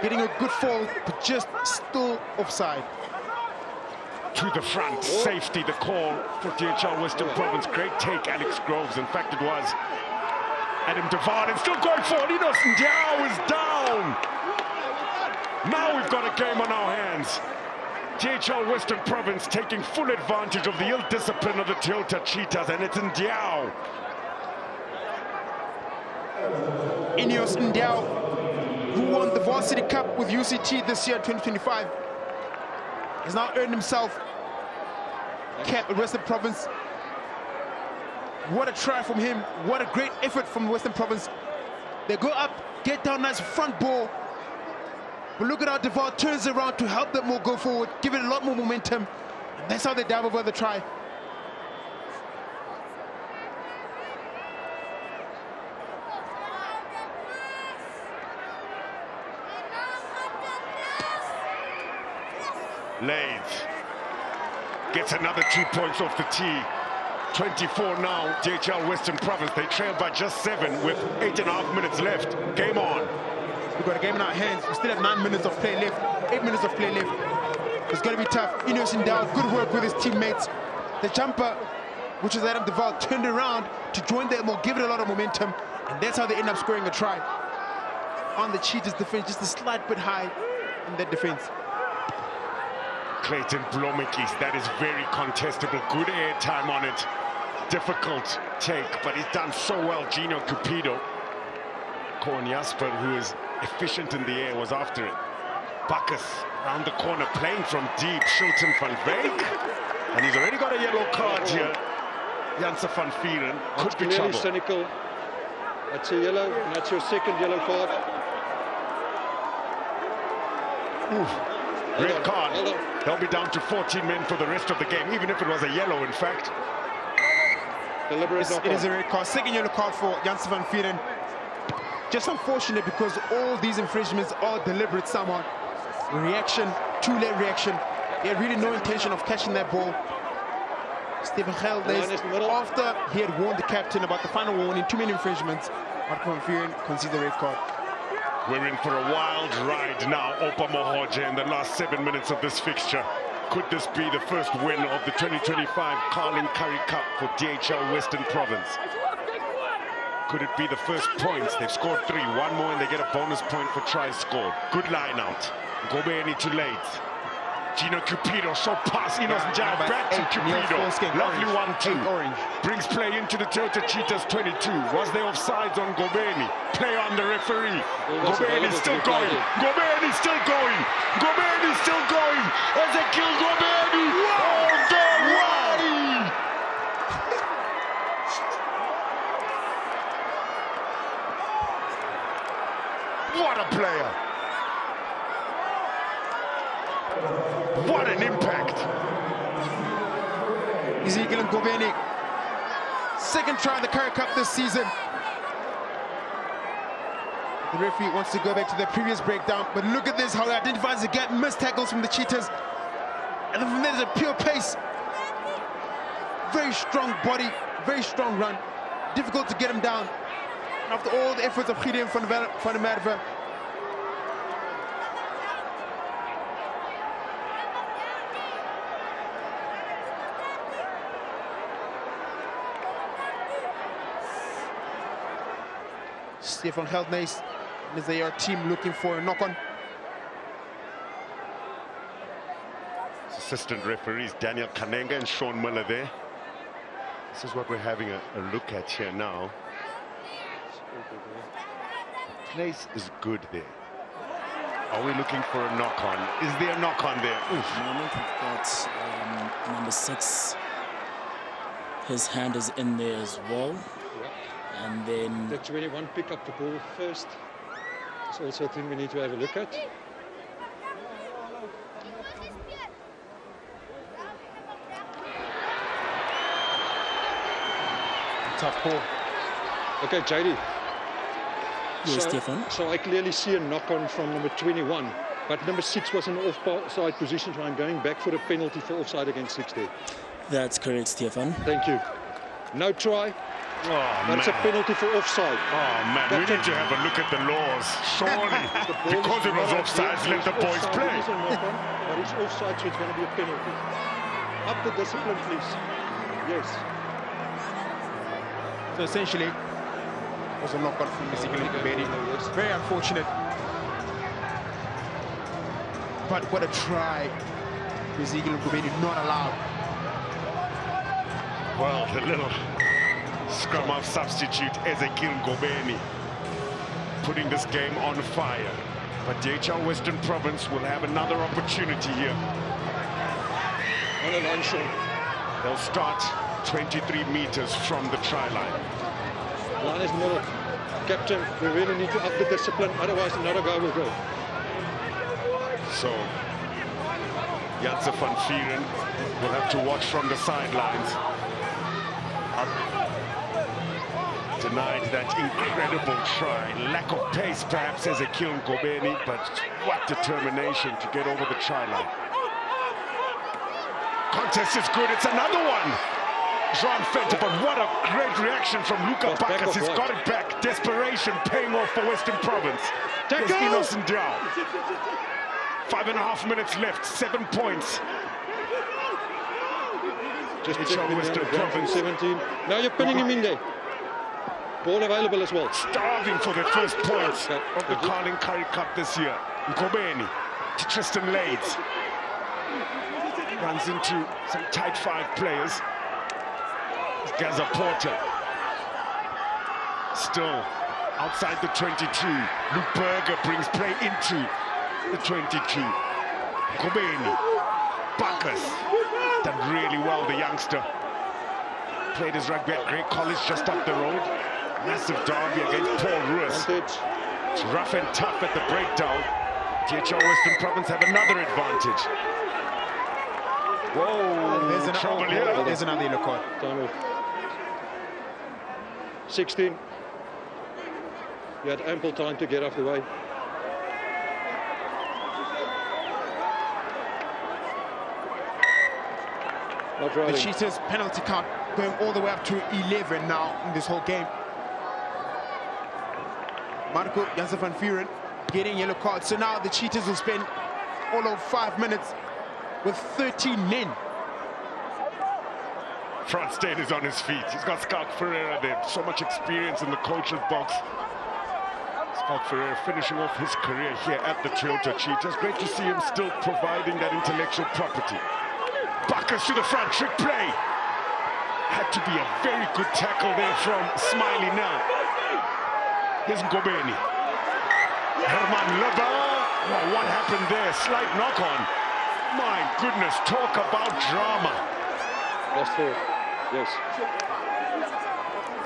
Getting a good fall, but just still offside. To the front, safety, the call for DHL Western Province. Great take, Alex Groves. In fact, it was Adam de Waal, and still going forward. Enos Ndiaye is down. Now we've got a game on our hands. DHL Western Province taking full advantage of the ill discipline of the Toyota Cheetahs, and it's Ndiaye. Ineos Ndiaye, who won the Varsity Cup with UCT this year, 2025, has now earned himself a cap at Western Province. What a try from him. What a great effort from Western Province. They go up, get down, nice front ball. But look at how de Waal turns around to help them all go forward, give it a lot more momentum. And that's how they dive over the try. Lays gets another 2 points off the tee. 24 now, DHL Western Province. They trail by just 7 with 8.5 minutes left. Game on. We've got a game in our hands. We still have 9 minutes of play left, 8 minutes of play left. It's going to be tough. Ineos Endowed, good work with his teammates. The jumper, which is Adam Duval, turned around to join them or give it a lot of momentum. And that's how they end up scoring a try. On the Cheetahs defense, just a slight bit high in that defense. Clayton Blomekis, that is very contestable. Good air time on it. Difficult take, but he's done so well. Gino Cupido. Koen Jasper, who is efficient in the air, was after it. Bacchus around the corner, playing from deep. Schulten van Veek. And he's already got a yellow card here. Janse van Vieren. Could be trouble. Cynical. That's a yellow, and that's your second yellow card. Oof. Red card. They'll be down to 14 men for the rest of the game, even if it was a yellow, in fact. Deliberate It is a red card. Second yellow card for Janse van Vieren. Just unfortunate because all these infringements are deliberate somehow. Reaction, too late reaction. He had really no intention of catching that ball. Stephen Geldes, after he had warned the captain about the final warning, too many infringements, but van Vieren concedes the red card. We're in for a wild ride now, Opa Mohoje, in the last 7 minutes of this fixture. Could this be the first win of the 2025 Carling Currie Cup for DHL Western Province? Could it be the first points? They've scored 3, one more and they get a bonus point for tries scored. Good line out. Ngobeni too late. Gino Cupido, short pass, Inos Njai back to Cupido. Lovely 1-2. Brings play into the Toyota Cheetahs 22. Was there offsides on Ngobeni? Play on the referee. Ngobeni still going. Ngobeni still going. Ngobeni still going. Ezekiel Ngobeni. Oh, don't worry. What a player. What an impact! Ezekiel Ngobeni, second try in the Currie Cup this season. The referee wants to go back to the previous breakdown, but look at this, how he identifies the gap, missed tackles from the Cheetahs. And then from there, there's a pure pace. Very strong body, very strong run. Difficult to get him down. And after all the efforts of Gideon van der Merwe, Stefan Geldnys is their team looking for a knock-on. Assistant referees Daniel Kanenga and Sean Miller there. This is what we're having a look at here now. The place is good there. Are we looking for a knock-on? Is there a knock-on there? Oof. Moment we've got number 6. His hand is in there as well. And then the 21 pick up the ball first. It's also a thing we need to have a look at. Tough call. Okay, JD. Yes, Stefan. So I clearly see a knock-on from number 21, but number 6 was in an offside position, so I'm going back for a penalty for offside against 6 there. That's correct, Stefan. Thank you. No try. Oh, That's a penalty for offside. Oh, man, we need to have a look at the laws. Surely, because it was offside, let the boys play. It is a knock-on, but it's offside, so it's going to be a penalty. Up the discipline, please. Yes. So essentially, it was a knock-on from Ezekiel Ngobeni. Very unfortunate. But what a try. Ezekiel Ngobeni not allowed. Well, the little scrum of substitute Ezekiel Ngobeni putting this game on fire. But DHL Western Province will have another opportunity here. On a line shot. They'll start 23 meters from the try line. Line is middle. Captain, we really need to up the discipline, otherwise another guy will go. So, Janse van Vieren will have to watch from the sidelines. Denied that incredible try. Lack of pace, perhaps, Ezekiel Ngobeni, but what determination to get over the try line. Contest is good, it's another one. Joan Fenter, but what a great reaction from Luca Bacchus. He's got it back. Desperation paying off for Western Province. Here's Innocent Diao. 5.5 minutes left, 7 points. Just It's check Western Province. 17. Now you're pinning him in there. Ball available as well. Starving for the first points of the Carling Currie Cup this year. Nkobeni to Tristan Lades. Runs into some tight 5 players. Gaza Porter. Still outside the 22. Luke Berger brings play into the 22. Nkobeni. Bacchus. Done really well, the youngster. Played his rugby at Grey College just up the road. Massive derby against Paul Ruiz. It's rough and tough at the breakdown. THL Western Province have another advantage. Whoa, trouble here. There's another yellow card. Time off. 16. You had ample time to get off the way. Not The driving. Cheetahs penalty count going all the way up to 11 now in this whole game. Marco Janssen van Vuren getting yellow cards. So now the Cheetahs will spend all of 5 minutes with 13 men. Front State is on his feet. He's got Scout Ferreira there. So much experience in the coach's box. Scout Ferreira finishing off his career here at the Toyota Cheetahs. Great to see him still providing that intellectual property. Bacchus to the front, trick play. Had to be a very good tackle there from Smiley now. Here's Nkobeni. Herman Leba. Oh, what happened there? Slight knock on. My goodness, talk about drama. Lost 4. Yes.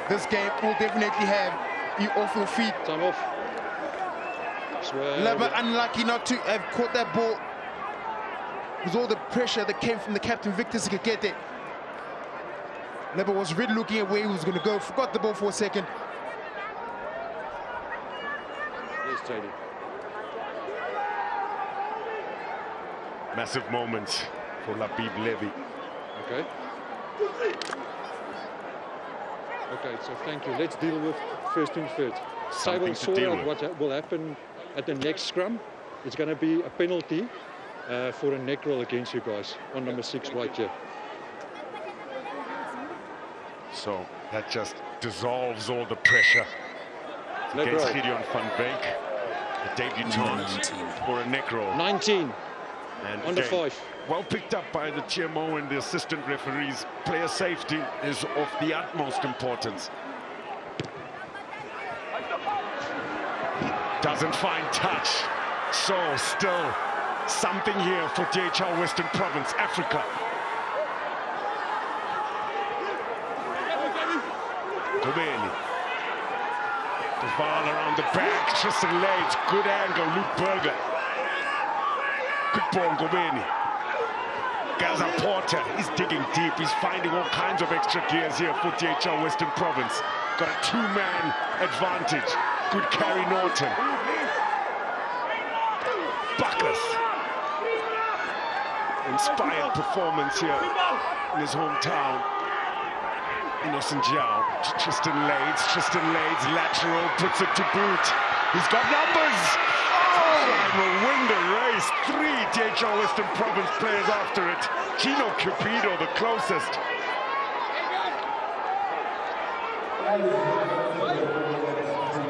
This game will definitely have you off your feet. Time off. Leba unlucky not to have caught that ball. With all the pressure that came from the captain, Victor Sikakete. Leba was really looking at where he was going to go. Forgot the ball for a second. Yes, JD. Massive moments for Labib Levy. Okay. Okay, so thank you. Let's deal with first things first. I will sort out what will happen at the next scrum. It's going to be a penalty for a neck roll against you guys on number 6 right here. So that just dissolves all the pressure against Gideon van Beek, the debutant for a neck roll. 19 And under again, 5. well picked up by the TMO and the assistant referees. Player safety is of the utmost importance. Doesn't find touch. So still something here for DHL Western Province, Africa. Nkobeni. The ball around the back. Tristan Lades, good angle. Luke Berger. Quick ball, Nkobeni. Gaza Porter is digging deep. He's finding all kinds of extra gears here for DHL Western Province. Got a 2-man advantage. Good carry Norton. Bacchus. Inspired performance here in his hometown. Innocent Diao to Tristan Lades. Tristan Lades lateral, puts it to boot. He's got numbers. And will win the race. 3 DHL Western Province players after it. Gino Cupido, the closest.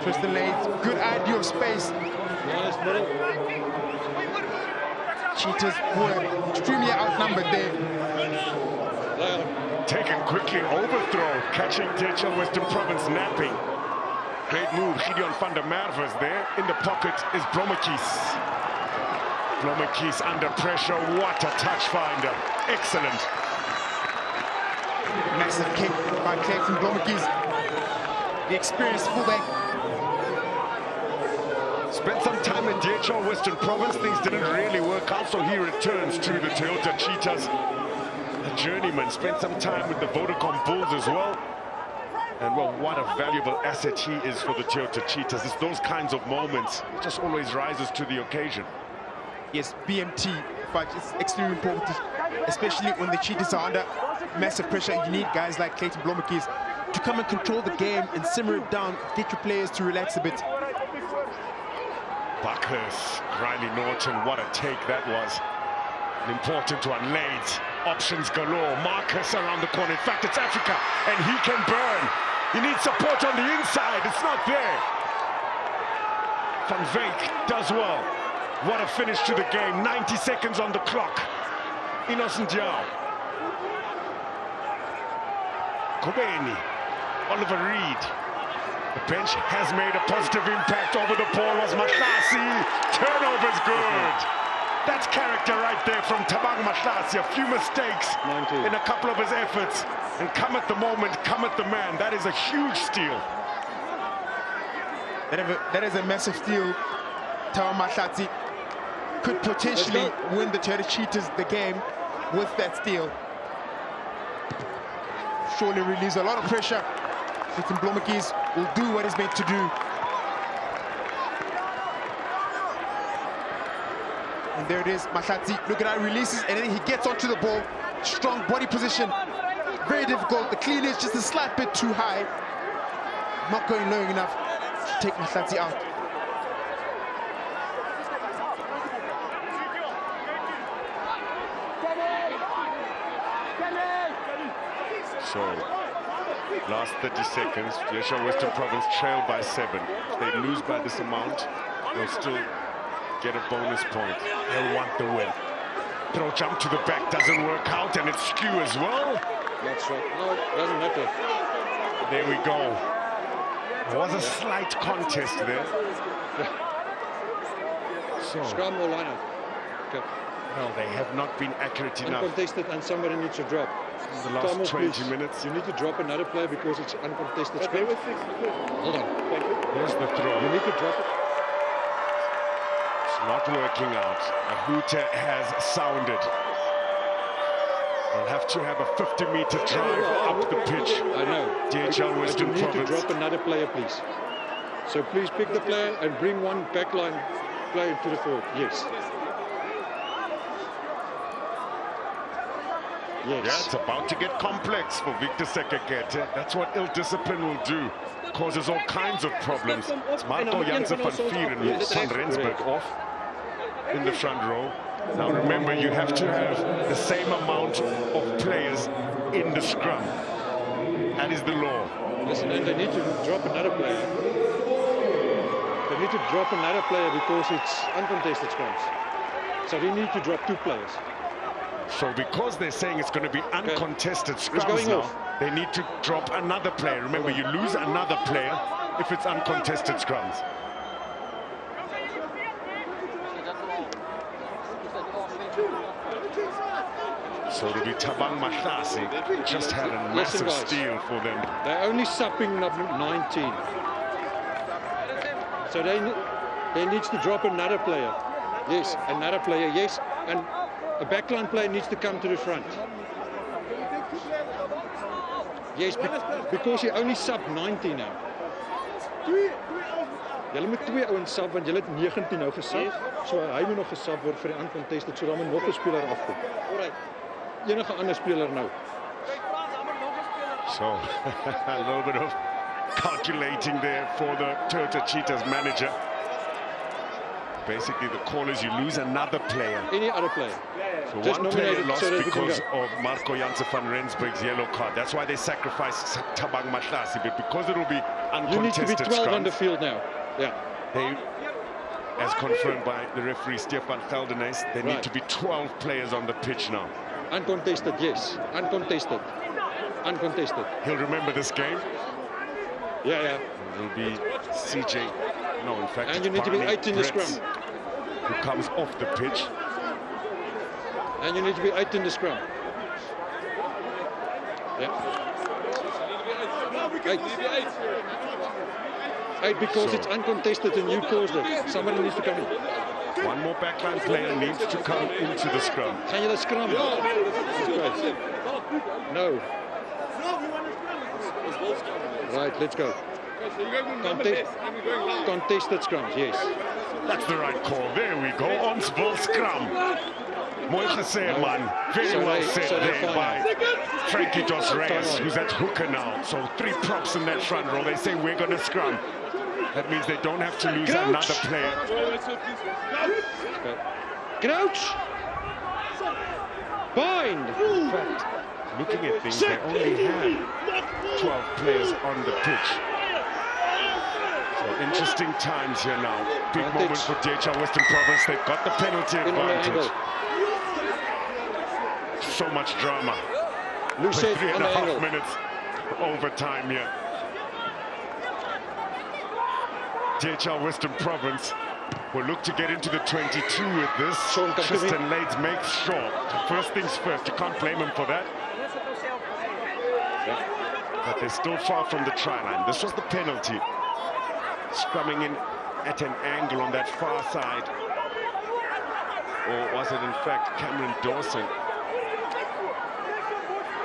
Tristan Lades, good idea of space. Nice middle. Cheetahs were extremely outnumbered there. Taken quickly, overthrow, catching DHL Western Province napping. Great move, Gideon van der Merwe there. In the pocket is Blommetjies. Blommetjies under pressure, what a touch finder. Excellent. Massive kick by Clayton Blommetjies. The experienced fullback. Spent some time in DHL Western Province, things didn't really work out, so he returns to the Toyota Cheetahs. The journeyman spent some time with the Vodacom Bulls as well. And well, what a valuable asset he is for the Toyota Cheetahs. It's those kinds of moments, it just always rises to the occasion. Yes, BMT, but it's extremely important to especially when the Cheetahs are under massive pressure. You need guys like Clayton Blommetjies to come and control the game and simmer it down, get your players to relax a bit. Buckhurst, Riley Norton, what a take that was. Important to unlaid. Options galore. Marcus around the corner. In fact, it's Africa, and he can burn. He needs support on the inside. It's not there. Van Veek does well. What a finish to the game. 90 seconds on the clock. Innocent Yao. Kobeni. Oliver Reed. The bench has made a positive impact. Over the ball was Mahlasi. Turnover's good. That's character right there from Thabang Mahlasi. A few mistakes in a couple of his efforts. And come at the moment, come at the man. That is a huge steal. That is a massive steal. Thabang Mahlasi could potentially win the Cheetahs the game with that steal. Surely relieves a lot of pressure. Clayton Blommetjies will do what he's meant to do. And there it is, Mahlasi. Look at how he releases, and then he gets onto the ball. Strong body position. Very difficult. The clean is just a slight bit too high. Not going low enough to take Mahlasi out. So, last 30 seconds, Yesha Western Province trailed by 7. If they lose by this amount, they'll still get a bonus point. They'll want the win. Throw jump to the back doesn't work out, and it's skew as well. That's right. No, it doesn't matter. There we go. There was a slight contest there. So, Scrum or line out. Okay. well, they have not been accurate enough. Uncontested, and somebody needs to drop. The last Thomas, 20 please. minutes. You need to drop another player because it's uncontested scrum. Hold on. There's the throw. You need to drop it. It's not working out. A hooter has sounded. They'll have to have a 50-meter drive up the pitch. I know. DHL Western But you need Province. to drop another player, please. So please pick the player and bring one backline player to the forward. Yes. Yes. Yeah, it's about to get complex for Victor Sekekete. That's what ill-discipline will do. Causes all kinds of problems. It's Marco Janse van Vieren and Van Rensburg off in the front row. Now remember, you have to have the same amount of players in the scrum. That is the law. Listen, and they need to drop another player. They need to drop another player because it's uncontested scrums. So they need to drop 2 players. So because they're saying it's going to be uncontested scrums going now, off. they need to drop another player. Remember, you lose another player if it's uncontested scrums. So it'll be Thabang Mahlasi. Just had a massive guys. steal for them. They're only supping number 19. So they needs to drop another player. Yes, another player, yes. And a backline player needs to come to the front. Yes, because he only sub 90 now. Julle moet 2 ouens sub, want julle het 19 nou gesub. So hy moet nog gesub word vir die uncontested, so dan moet nog 'n speler afkom. Enige ander speler nou. So a little bit of calculating there for the Toyota Cheetahs manager. Basically, the call is you lose another player. Any other player. So Just one player nominated lost so that we can because go. of Marco Janse van Rensburg's yellow card. That's why they sacrificed Thabang Mahlasi, but because it will be You need to be uncontested 12 on the scrums, field now. Yeah. they, as confirmed by the referee Stefan Geldenes, they need Right. to be 12 players on the pitch now. Uncontested, yes. Uncontested. Uncontested. He'll remember this game. Yeah. It will be CJ. No, in fact, And it's you need to be Barney 8 in the Brits scrum. who comes off the pitch. And you need to be 8 in the scrum. Yeah. 8. 8 because So- it's uncontested and you caused it. Somebody needs to come in. One more backline player needs to come into the scrum. Gaan jy die scrum? Okay. No. Right, let's go. Contested scrums, yes. That's the right call. There we go. Ons vol scrum. Mooi gesê, man. Very well said there by Frankie Dos Reyes, who's at hooker now. So 3 props in that front row. They say we're going to scrum. That means they don't have to lose another player. Crouch! Bind! In fact, looking at things, they only have 12 players on the pitch. So interesting times here now. Big moment for DHL Western Province. They've got the penalty advantage. So much drama. Loose it 3.5 minutes overtime here. DHL Western Province will look to get into the 22 with this. Tristan Lades makes sure. First things first, you can't blame him for that. But they're still far from the try line. This was the penalty. Scrumming in at an angle on that far side. Or was it in fact Cameron Dawson?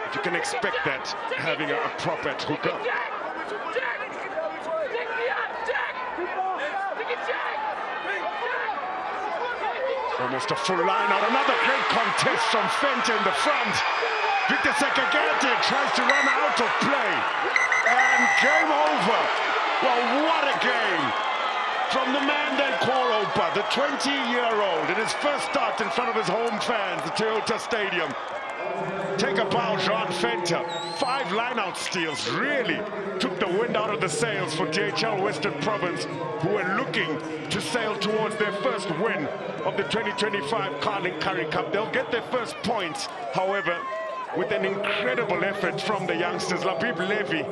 But you can expect that having a prop at hooker. Almost a full line out. Another great contest from Fenta in the front. Victor Sekagate tries to run out of play. And game over. Well, what a game. From the man they call Opa, the 20-year-old, in his first start in front of his home fans, the Toyota Stadium. Take a bow, Jean Fenta. 5 line-out steals really took the wind out of the sails for DHL Western Province, who were looking to sail towards their first win of the 2025 Carling Currie Cup. They'll get their first points, however, with an incredible effort from the youngsters. Labib Levy,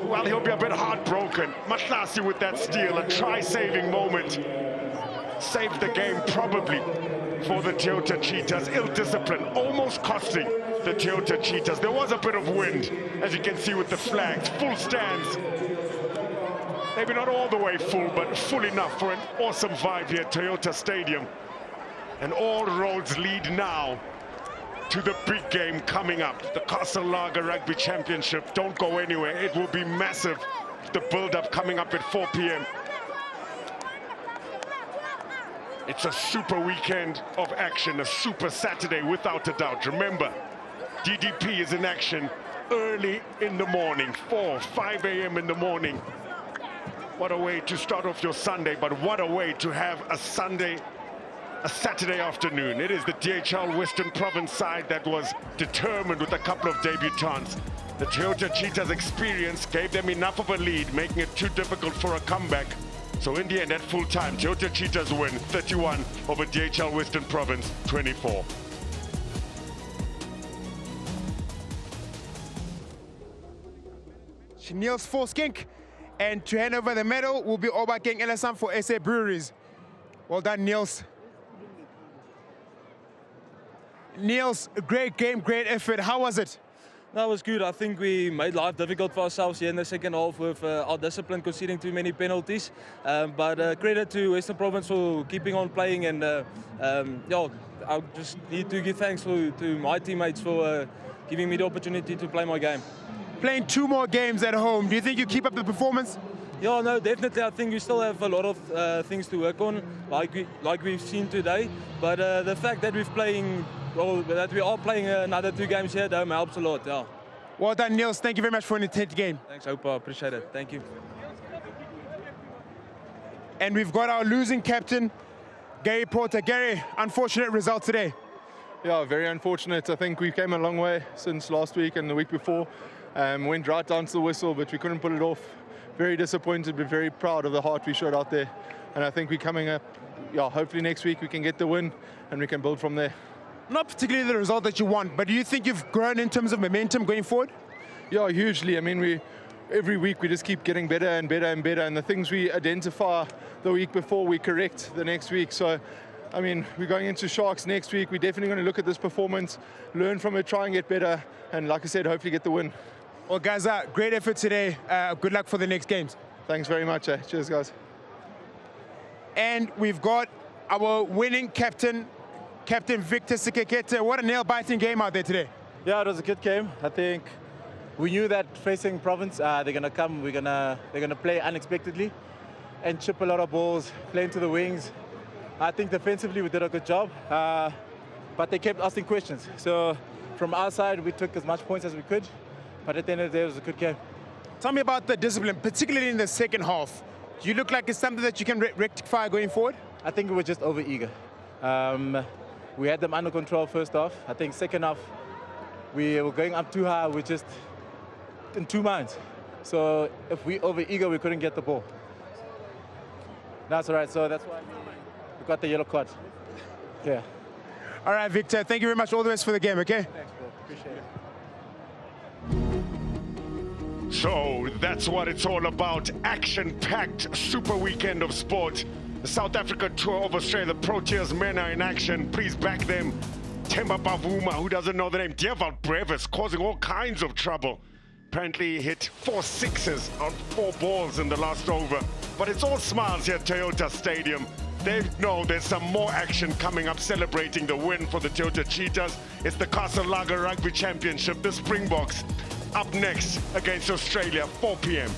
well, he'll be a bit heartbroken. Matlasi with that steal, a try-saving moment. Saved the game probably for the Toyota Cheetahs. Ill-discipline, almost costing the Toyota Cheetahs. There was a bit of wind, as you can see with the flags. Full stands. Maybe not all the way full, but full enough for an awesome vibe here at Toyota Stadium. And all roads lead now to the big game coming up, the Castle Lager Rugby Championship. Don't go anywhere. It will be massive. The build-up coming up at 4 p.m. It's a super weekend of action, a super Saturday without a doubt. Remember, DDP is in action early in the morning, 5 a.m. in the morning. What a way to start off your Sunday, but what a way to have a Saturday afternoon. It is the DHL Western Province side that was determined with a couple of debutants. The Toyota Cheetahs experience gave them enough of a lead, making it too difficult for a comeback. So in the end, at full time, Toyota Cheetahs win 31 over DHL Western Province 24. Niels Forskink, and to hand over the medal will be Oba King Elasan for SA Breweries. Well done, Niels. Niels, great game, great effort. How was it? That was good. I think we made life difficult for ourselves here in the second half with our discipline, conceding too many penalties. But credit to Western Province for keeping on playing, and yeah, I just need to give thanks to my teammates for giving me the opportunity to play my game. Playing 2 more games at home, do you think you keep up the performance? Yeah, no, definitely. I think we still have a lot of things to work on, like we've seen today. But the fact that that we are playing another 2 games here at home helps a lot. Yeah. Well done, Niels. Thank you very much for an intense game. Thanks, Opa. Appreciate it. Thank you. And we've got our losing captain, Gary Porter. Gary, unfortunate result today. Yeah, very unfortunate. I think we came a long way since last week and the week before. Went right down to the whistle, but we couldn't pull it off. Very disappointed, but very proud of the heart we showed out there. And I think we're coming up, yeah, hopefully next week we can get the win and we can build from there. Not particularly the result that you want, but do you think you've grown in terms of momentum going forward? Yeah, hugely. I mean, every week we just keep getting better and better and better, and the things we identify the week before we correct the next week. So, I mean, we're going into Sharks next week. We're definitely going to look at this performance, learn from it, try and get better, and like I said, hopefully get the win. Well, guys, great effort today. Good luck for the next games. Thanks very much. Cheers, guys. And we've got our winning captain, Captain Victor Sekagate. What a nail-biting game out there today. Yeah, it was a good game. I think we knew that facing Province, they're gonna come. They're gonna play unexpectedly and chip a lot of balls, play into the wings. I think defensively we did a good job. but they kept asking questions. So from our side, we took as much points as we could, but at the end of the day, it was a good game. Tell me about the discipline, particularly in the second half. Do you look like it's something that you can rectify going forward? I think we were just over-eager. We had them under control first half. I think second half, we were going up too high. We're just in two minds. So if we over-eager, we couldn't get the ball. That's all right. So that's why we got the yellow card. Yeah. All right, Victor. Thank you very much. All the best for the game, okay? Thanks, bro. Appreciate it. So that's what it's all about. Action-packed super weekend of sport. The South Africa tour of Australia, the Proteas men are in action. Please back them. Themba Bavuma, who doesn't know the name, Dewald Brevis, causing all kinds of trouble. Apparently hit 4 sixes on 4 balls in the last over. But it's all smiles here at Toyota Stadium. They know there's some more action coming up celebrating the win for the Toyota Cheetahs. It's the Castle Lager Rugby Championship, the Springboks, up next against Australia, 4 p.m.